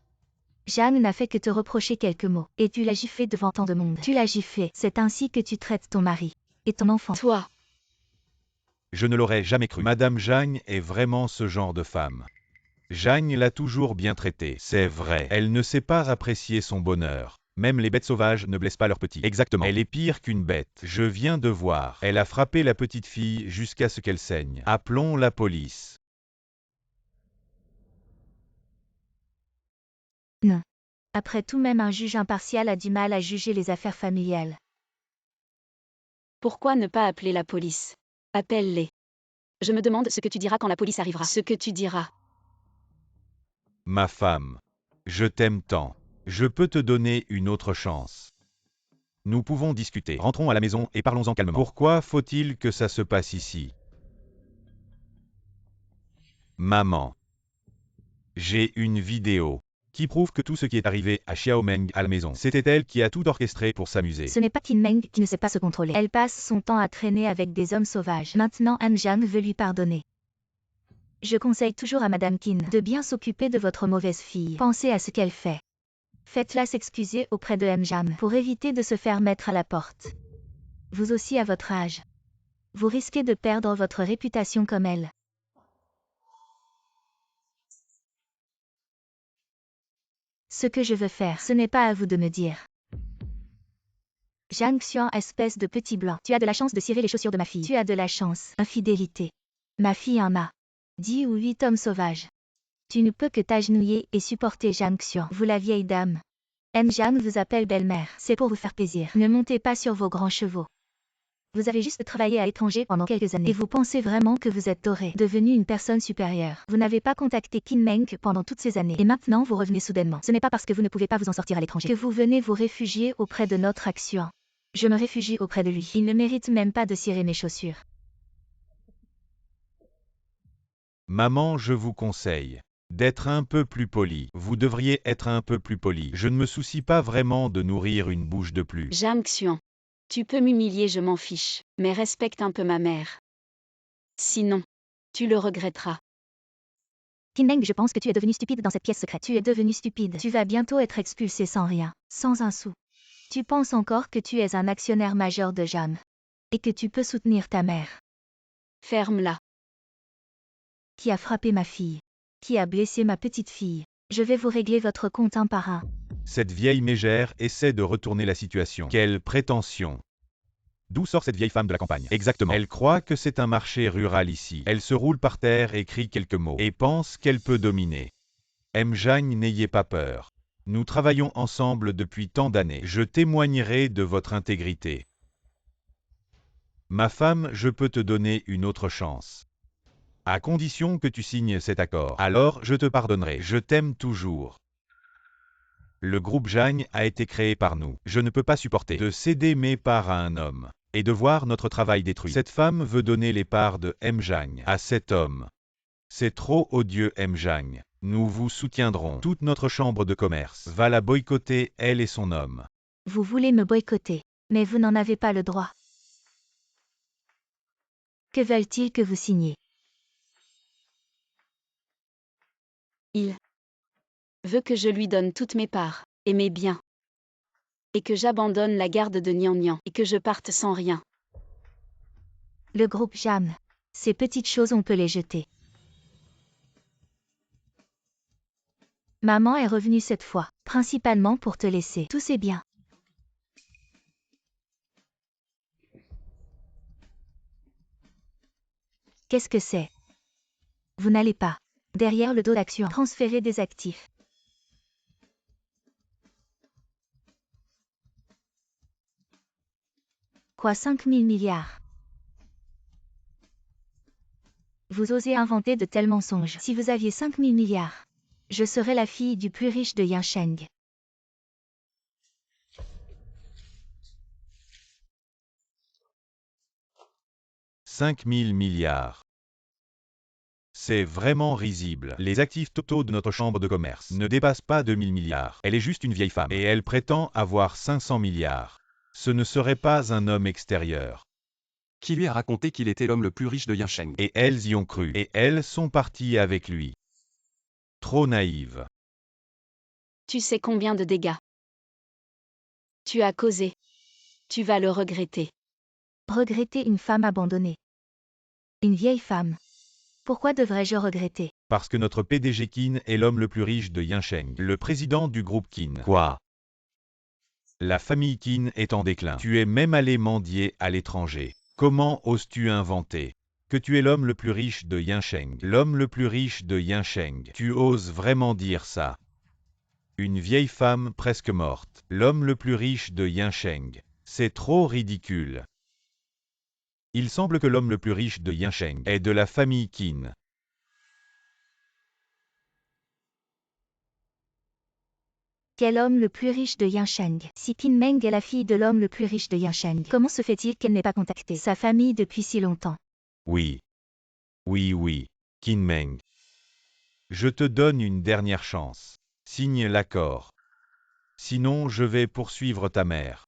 Jeanne n'a fait que te reprocher quelques mots, et tu l'as giflé devant tant de monde. Tu l'as giflé, c'est ainsi que tu traites ton mari et ton enfant. Toi, Je ne l'aurais jamais cru. Madame Jagne est vraiment ce genre de femme. Jagne l'a toujours bien traitée, c'est vrai. Elle ne sait pas apprécier son bonheur. Même les bêtes sauvages ne blessent pas leurs petits. Exactement. Elle est pire qu'une bête. Je viens de voir. Elle a frappé la petite fille jusqu'à ce qu'elle saigne. Appelons la police. Non. Après tout, même un juge impartial a du mal à juger les affaires familiales. pourquoi ne pas appeler la police? Appelle-les. Je me demande ce que tu diras quand la police arrivera. Ce que tu diras. Ma femme. Je t'aime tant. Je peux te donner une autre chance. Nous pouvons discuter. Rentrons à la maison et parlons-en calmement. Pourquoi faut-il que ça se passe ici? Maman. J'ai une vidéo qui prouve que tout ce qui est arrivé à Xiaomeng à la maison, c'était elle qui a tout orchestré pour s'amuser. Ce n'est pas Tin Meng qui ne sait pas se contrôler. Elle passe son temps à traîner avec des hommes sauvages. Maintenant, Anne-Jeanne veut lui pardonner. Je conseille toujours à Madame Qin de bien s'occuper de votre mauvaise fille. Pensez à ce qu'elle fait. Faites-la s'excuser auprès de Mjam pour éviter de se faire mettre à la porte. Vous aussi à votre âge. Vous risquez de perdre votre réputation comme elle. Ce que je veux faire, ce n'est pas à vous de me dire. Zhang Xuan, espèce de petit blanc. Tu as de la chance de cirer les chaussures de ma fille. Tu as de la chance. Infidélité. Ma fille en a 10 ou 8 hommes sauvages. Tu ne peux que t'agenouiller et supporter Zhang Xuan. Vous la vieille dame. Mjam vous appelle belle-mère. C'est pour vous faire plaisir. Ne montez pas sur vos grands chevaux. Vous avez juste travaillé à l'étranger pendant quelques années et vous pensez vraiment que vous êtes doré, devenu une personne supérieure. Vous n'avez pas contacté Qin Meng pendant toutes ces années et maintenant vous revenez soudainement. Ce n'est pas parce que vous ne pouvez pas vous en sortir à l'étranger que vous venez vous réfugier auprès de notre action. Je me réfugie auprès de lui. Il ne mérite même pas de cirer mes chaussures. Maman, je vous conseille d'être un peu plus poli. Vous devriez être un peu plus poli. Je ne me soucie pas vraiment de nourrir une bouche de plus. Jam Xuan. Tu peux m'humilier, je m'en fiche, mais respecte un peu ma mère. Sinon, tu le regretteras. Qin Meng, je pense que tu es devenu stupide dans cette pièce secrète. Tu es devenu stupide. Tu vas bientôt être expulsé sans rien, sans un sou. Tu penses encore que tu es un actionnaire majeur de Jam et que tu peux soutenir ta mère. Ferme-la. Qui a frappé ma fille? Qui a blessé ma petite fille? Je vais vous régler votre compte un par un. Cette vieille mégère essaie de retourner la situation. Quelle prétention! D'où sort cette vieille femme de la campagne? Exactement. Elle croit que c'est un marché rural ici. Elle se roule par terre et crie quelques mots. Et pense qu'elle peut dominer. Mjagne, n'ayez pas peur. Nous travaillons ensemble depuis tant d'années. Je témoignerai de votre intégrité. Ma femme, je peux te donner une autre chance. À condition que tu signes cet accord. Alors, je te pardonnerai. Je t'aime toujours. Le groupe Jagne a été créé par nous. Je ne peux pas supporter de céder mes parts à un homme et de voir notre travail détruit. Cette femme veut donner les parts de Mjagne à cet homme. C'est trop odieux, Mjagne. Nous vous soutiendrons. Toute notre chambre de commerce va la boycotter, elle et son homme. Vous voulez me boycotter, mais vous n'en avez pas le droit. Que veulent-ils que vous signiez? Il veut que je lui donne toutes mes parts, et mes biens. Et que j'abandonne la garde de Nian Nian, et que je parte sans rien. Le groupe Jam. Ces petites choses on peut les jeter. Maman est revenue cette fois, principalement pour te laisser tous ses biens. Qu'est-ce que c'est? Vous n'allez pas, derrière le dos d'Action, transférer des actifs. Quoi, 5000 milliards? Vous osez inventer de tels mensonges. Si vous aviez 5000 milliards, je serais la fille du plus riche de Yansheng. « 5000 milliards. C'est vraiment risible. Les actifs totaux de notre chambre de commerce ne dépassent pas 2000 milliards. Elle est juste une vieille femme. Et elle prétend avoir 500 milliards. Ce ne serait pas un homme extérieur. Qui lui a raconté qu'il était l'homme le plus riche de Yincheng? Et elles y ont cru. Et elles sont parties avec lui. Trop naïve. Tu sais combien de dégâts tu as causé. Tu vas le regretter. Regretter une femme abandonnée. Une vieille femme. Pourquoi devrais-je regretter? Parce que notre PDG Qin est l'homme le plus riche de Yincheng, le président du groupe Qin. Quoi? La famille Qin est en déclin. Tu es même allé mendier à l'étranger. Comment oses-tu inventer que tu es l'homme le plus riche de Yincheng? L'homme le plus riche de Yincheng. Tu oses vraiment dire ça? Une vieille femme presque morte. L'homme le plus riche de Yincheng. C'est trop ridicule. Il semble que l'homme le plus riche de Yincheng est de la famille Qin. Quel homme le plus riche de Yincheng? Si Qin Meng est la fille de l'homme le plus riche de Yincheng, comment se fait-il qu'elle n'ait pas contacté sa famille depuis si longtemps? Oui. Oui, Qin Meng. Je te donne une dernière chance. Signe l'accord. Sinon, je vais poursuivre ta mère.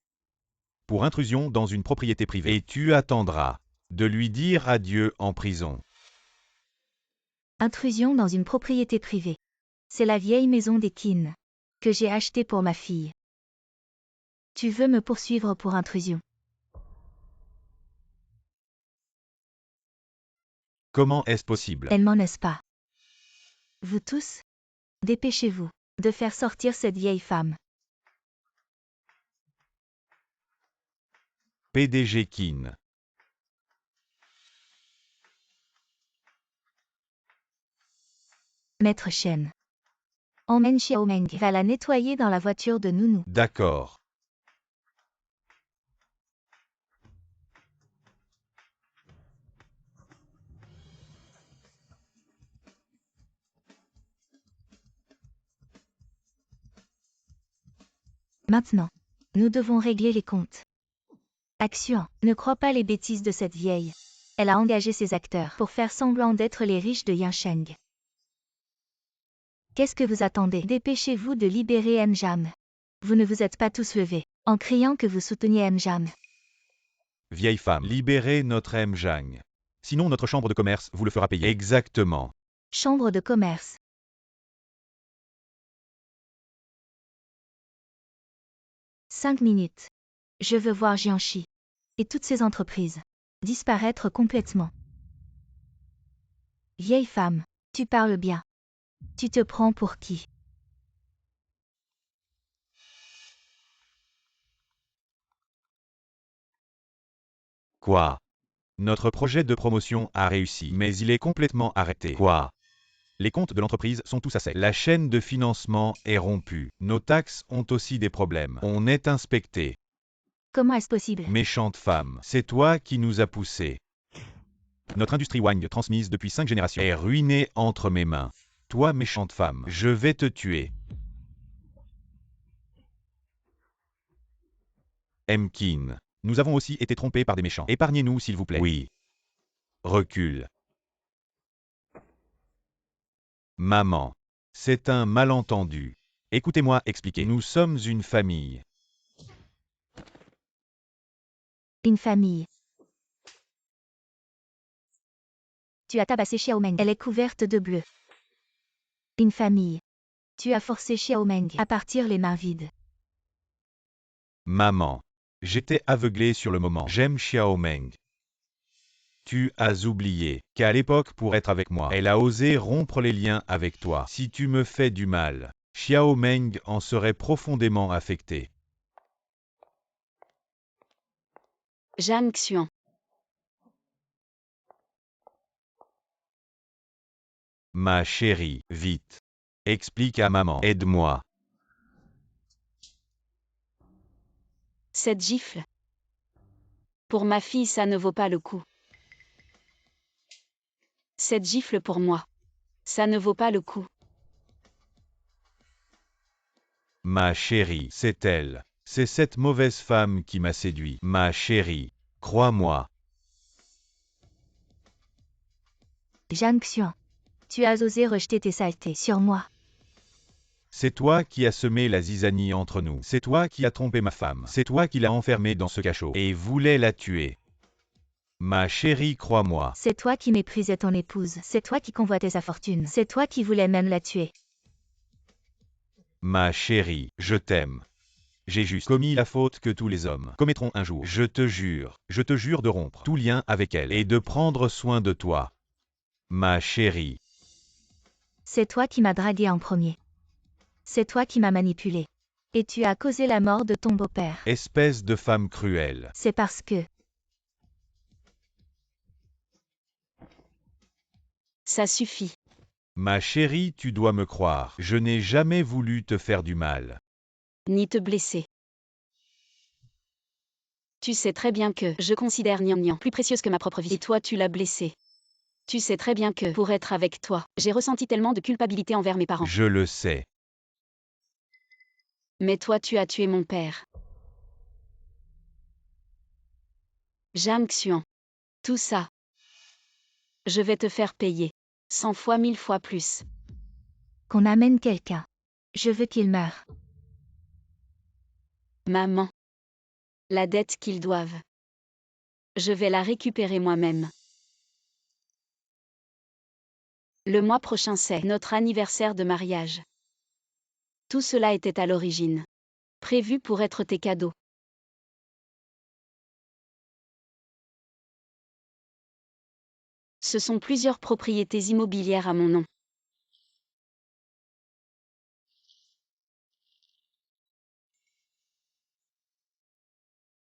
Pour intrusion dans une propriété privée. Et tu attendras de lui dire adieu en prison. Intrusion dans une propriété privée. C'est la vieille maison des Qin que j'ai achetée pour ma fille. Tu veux me poursuivre pour intrusion? Comment est-ce possible? Elle m'en est pas. Vous tous, dépêchez-vous de faire sortir cette vieille femme. PDG Qin. Maître Chen. Emmène Xiaomeng va la nettoyer dans la voiture de Nounou. D'accord. Maintenant, nous devons régler les comptes. Action, ne crois pas les bêtises de cette vieille. Elle a engagé ses acteurs pour faire semblant d'être les riches de Yincheng. Qu'est-ce que vous attendez? Dépêchez-vous de libérer Mjam. Vous ne vous êtes pas tous levés, en criant que vous souteniez Mjam. Vieille femme, libérez notre Mjang. Sinon notre chambre de commerce vous le fera payer. Exactement. Chambre de commerce. « 5 minutes. Je veux voir Jianxi et toutes ses entreprises disparaître complètement. Vieille femme, tu parles bien. Tu te prends pour qui? Quoi? Notre projet de promotion a réussi, mais il est complètement arrêté. Quoi? Les comptes de l'entreprise sont tous à sec. La chaîne de financement est rompue. Nos taxes ont aussi des problèmes. On est inspecté. Comment est-ce possible? Méchante femme, c'est toi qui nous as poussés. Notre industrie Wang, transmise depuis 5 générations, est ruinée entre mes mains. Toi, méchante femme, je vais te tuer. Qin. Nous avons aussi été trompés par des méchants. Épargnez-nous, s'il vous plaît. Oui. Recule. Maman. C'est un malentendu. Écoutez-moi expliquer. Nous sommes une famille. Une famille. Tu as tabassé Xiaomeng. Elle est couverte de bleu. Une famille. Tu as forcé Xiaomeng à partir les mains vides. Maman. J'étais aveuglé sur le moment. J'aime Xiaomeng. Tu as oublié qu'à l'époque, pour être avec moi, elle a osé rompre les liens avec toi. Si tu me fais du mal, Xiaomeng en serait profondément affecté. Zhang Xuan. Ma chérie, vite. Explique à maman. Aide-moi. Cette gifle. Pour ma fille, ça ne vaut pas le coup. Cette gifle pour moi. Ça ne vaut pas le coup. Ma chérie, c'est elle. C'est cette mauvaise femme qui m'a séduit. Ma chérie, crois-moi. Zhang Xuan. Tu as osé rejeter tes saletés sur moi. C'est toi qui as semé la zizanie entre nous. C'est toi qui as trompé ma femme. C'est toi qui l'as enfermée dans ce cachot et voulais la tuer. Ma chérie, crois-moi. C'est toi qui méprisais ton épouse. C'est toi qui convoitais sa fortune. C'est toi qui voulais même la tuer. Ma chérie, je t'aime. J'ai juste commis la faute que tous les hommes commettront un jour. Je te jure de rompre tout lien avec elle et de prendre soin de toi. Ma chérie. C'est toi qui m'as dragué en premier. C'est toi qui m'as manipulé. Et tu as causé la mort de ton beau-père. Espèce de femme cruelle. C'est parce que... Ça suffit. Ma chérie, tu dois me croire. Je n'ai jamais voulu te faire du mal. Ni te blesser. Tu sais très bien que je considère Nian Nian plus précieuse que ma propre vie. Et toi, tu l'as blessée. Tu sais très bien que, pour être avec toi, j'ai ressenti tellement de culpabilité envers mes parents. Je le sais. Mais toi, tu as tué mon père. Jang Xuan. Tout ça. Je vais te faire payer. 100 fois, 1000 fois plus. Qu'on amène quelqu'un. Je veux qu'il meure. Maman. La dette qu'ils doivent. Je vais la récupérer moi-même. Le mois prochain, c'est notre anniversaire de mariage. Tout cela était à l'origine prévu pour être tes cadeaux. Ce sont plusieurs propriétés immobilières à mon nom.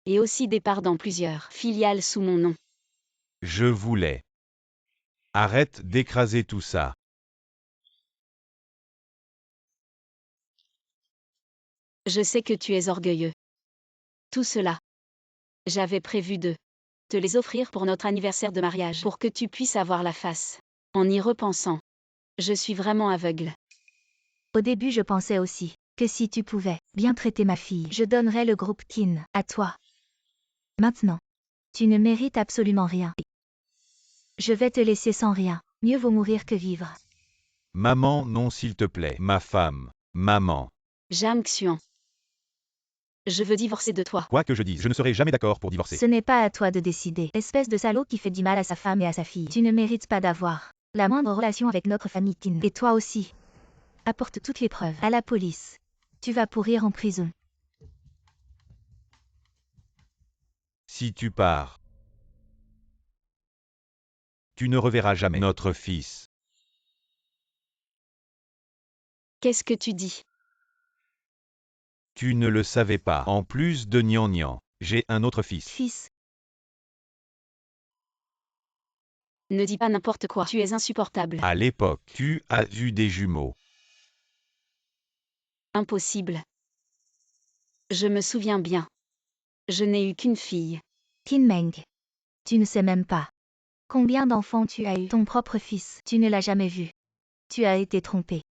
Et aussi des parts dans plusieurs filiales sous mon nom. Je voulais. Arrête d'écraser tout ça. Je sais que tu es orgueilleux. Tout cela. J'avais prévu de te les offrir pour notre anniversaire de mariage pour que tu puisses avoir la face. En y repensant, je suis vraiment aveugle. Au début, je pensais aussi que si tu pouvais bien traiter ma fille, je donnerais le groupe Kin à toi. Maintenant, tu ne mérites absolument rien. Je vais te laisser sans rien. Mieux vaut mourir que vivre. Maman, non s'il te plaît. Ma femme. Maman. Jang Xuan. Je veux divorcer de toi. Quoi que je dise, je ne serai jamais d'accord pour divorcer. Ce n'est pas à toi de décider. Espèce de salaud qui fait du mal à sa femme et à sa fille. Tu ne mérites pas d'avoir la moindre relation avec notre famille Kin. Et toi aussi. Apporte toutes les preuves à la police. Tu vas pourrir en prison. Si tu pars, tu ne reverras jamais notre fils. Qu'est-ce que tu dis? Tu ne le savais pas. En plus de Nian Nian, j'ai un autre fils. Fils, Ne dis pas n'importe quoi. Tu es insupportable. À l'époque, tu as eu des jumeaux. Impossible. Je me souviens bien. Je n'ai eu qu'une fille. Tin Meng. Tu ne sais même pas. Combien d'enfants tu as eu? Ton propre fils, tu ne l'as jamais vu. Tu as été trompé.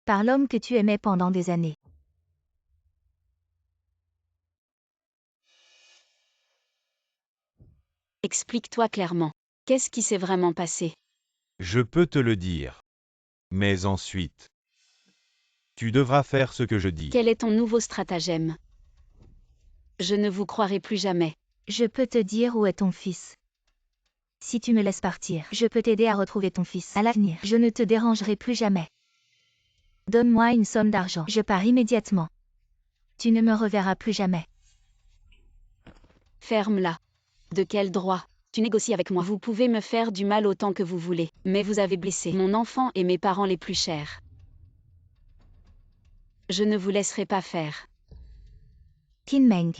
Par l'homme que tu aimais pendant des années. Explique-toi clairement. Qu'est-ce qui s'est vraiment passé? Je peux te le dire. Mais ensuite, tu devras faire ce que je dis. Quel est ton nouveau stratagème? Je ne vous croirai plus jamais. Je peux te dire où est ton fils. Si tu me laisses partir, je peux t'aider à retrouver ton fils. À l'avenir, je ne te dérangerai plus jamais. Donne-moi une somme d'argent. Je pars immédiatement. Tu ne me reverras plus jamais. Ferme-la. De quel droit? Tu négocies avec moi. Vous pouvez me faire du mal autant que vous voulez, mais vous avez blessé mon enfant et mes parents les plus chers. Je ne vous laisserai pas faire. Tin Meng.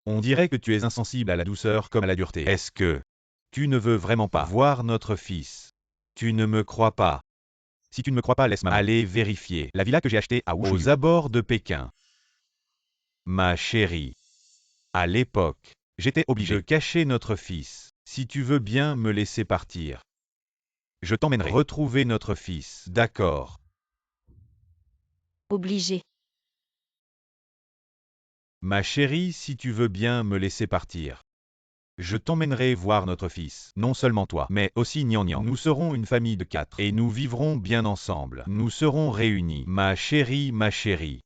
On dirait que tu es insensible à la douceur comme à la dureté. Est-ce que tu ne veux vraiment pas voir notre fils? Tu ne me crois pas. Si tu ne me crois pas, laisse-moi aller vérifier la villa que j'ai achetée à Wushu, aux abords de Pékin. Ma chérie. À l'époque, j'étais obligé de cacher notre fils. Si tu veux bien me laisser partir, je t'emmènerai retrouver notre fils. D'accord. Obligé. Ma chérie, si tu veux bien me laisser partir. Je t'emmènerai voir notre fils. Non seulement toi, mais aussi Nian. Nous serons une famille de 4 et nous vivrons bien ensemble. Nous serons réunis. Ma chérie, ma chérie.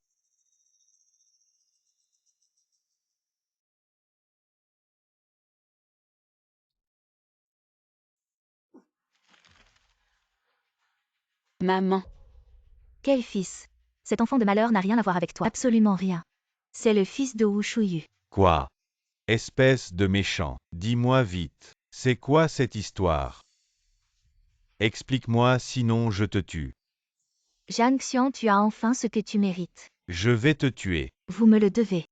Maman. Quel fils? Cet enfant de malheur n'a rien à voir avec toi. Absolument rien. C'est le fils de Wu Shuyu. Quoi? Espèce de méchant. Dis-moi vite. C'est quoi cette histoire? Explique-moi, sinon je te tue. Zhang Xian, tu as enfin ce que tu mérites. Je vais te tuer. Vous me le devez.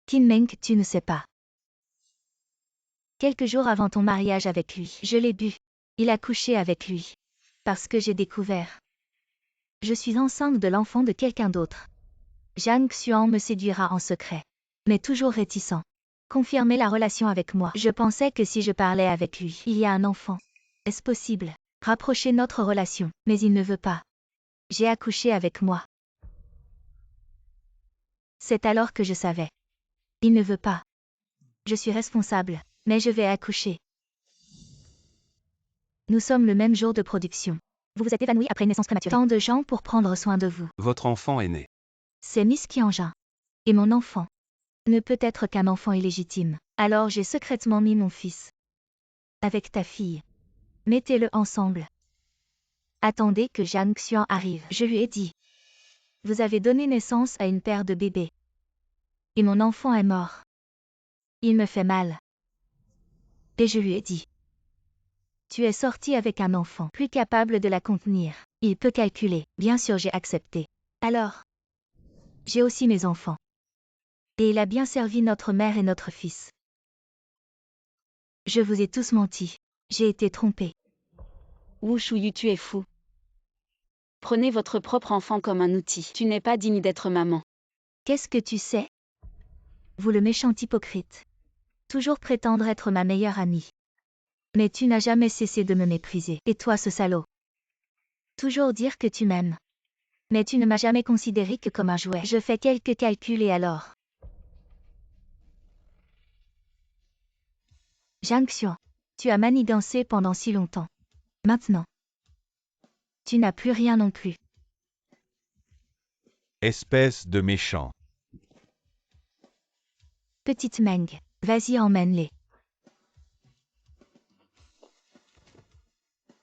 Qin Meng, tu ne sais pas. Quelques jours avant ton mariage avec lui, je l'ai bu. Il a couché avec lui. Parce que j'ai découvert. Je suis enceinte de l'enfant de quelqu'un d'autre. Zhang Xuan me séduira en secret. Mais toujours réticent. Confirmer la relation avec moi. Je pensais que si je parlais avec lui, il y a un enfant. Est-ce possible? Rapprocher notre relation. Mais il ne veut pas. J'ai accouché avec moi. C'est alors que je savais. Il ne veut pas. Je suis responsable, mais je vais accoucher. Nous sommes le même jour de production. Vous vous êtes évanoui après une naissance prématurée. Tant de gens pour prendre soin de vous. Votre enfant est né. C'est Miss Qianjin. Et mon enfant ne peut être qu'un enfant illégitime. Alors j'ai secrètement mis mon fils avec ta fille. Mettez-le ensemble. Attendez que Zhang Xuan arrive. Je lui ai dit. Vous avez donné naissance à une paire de bébés. Et mon enfant est mort. Il me fait mal. Et je lui ai dit. Tu es sorti avec un enfant plus capable de la contenir. Il peut calculer. Bien sûr, j'ai accepté. Alors, j'ai aussi mes enfants. Et il a bien servi notre mère et notre fils. Je vous ai tous menti. J'ai été trompée. Wu Shuyu, tu es fou. Prenez votre propre enfant comme un outil. Tu n'es pas digne d'être maman. Qu'est-ce que tu sais? Vous le méchant hypocrite. Toujours prétendre être ma meilleure amie. Mais tu n'as jamais cessé de me mépriser. Et toi, ce salaud. Toujours dire que tu m'aimes. Mais tu ne m'as jamais considéré que comme un jouet. Je fais quelques calculs et alors. Zhang Xuan, tu as manigancé pendant si longtemps. Maintenant. Tu n'as plus rien non plus. Espèce de méchant. Petite Meng, vas-y emmène-les.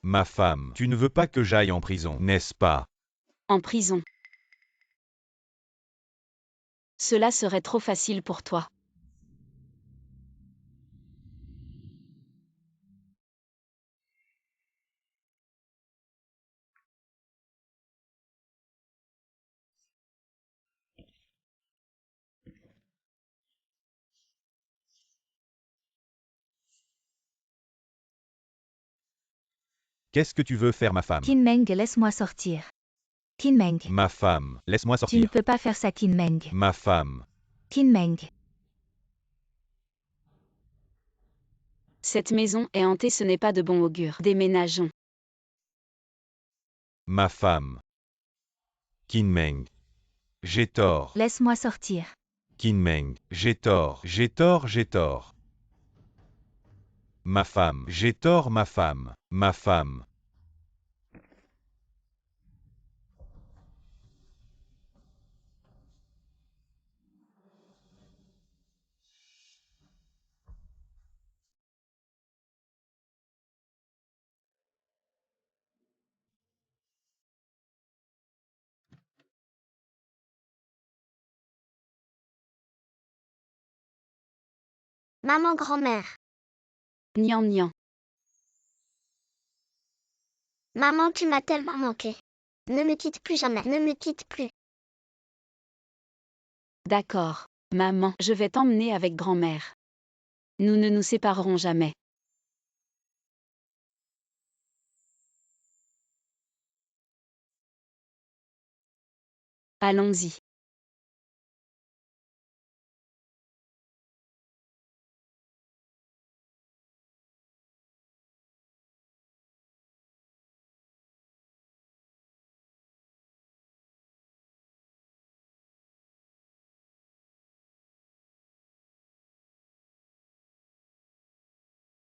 Ma femme, tu ne veux pas que j'aille en prison, n'est-ce pas? En prison. Cela serait trop facile pour toi. Qu'est-ce que tu veux faire, ma femme? Qin Meng, laisse-moi sortir. Qin Meng. Ma femme, laisse-moi Tu ne sortir. peux pas faire ça, Qin Meng. Ma femme. Qin Meng. Cette maison est hantée, ce n'est pas de bon augure. Déménageons. Ma femme. Qin Meng. J'ai tort. Laisse-moi sortir. Qin Meng. J'ai tort. J'ai tort, j'ai tort. Ma femme. J'ai tort, ma femme. Ma femme. Maman grand-mère. Nian. Maman, tu m'as tellement manqué. Ne me quitte plus jamais. Ne me quitte plus. D'accord. Maman, je vais t'emmener avec grand-mère. Nous ne nous séparerons jamais. Allons-y.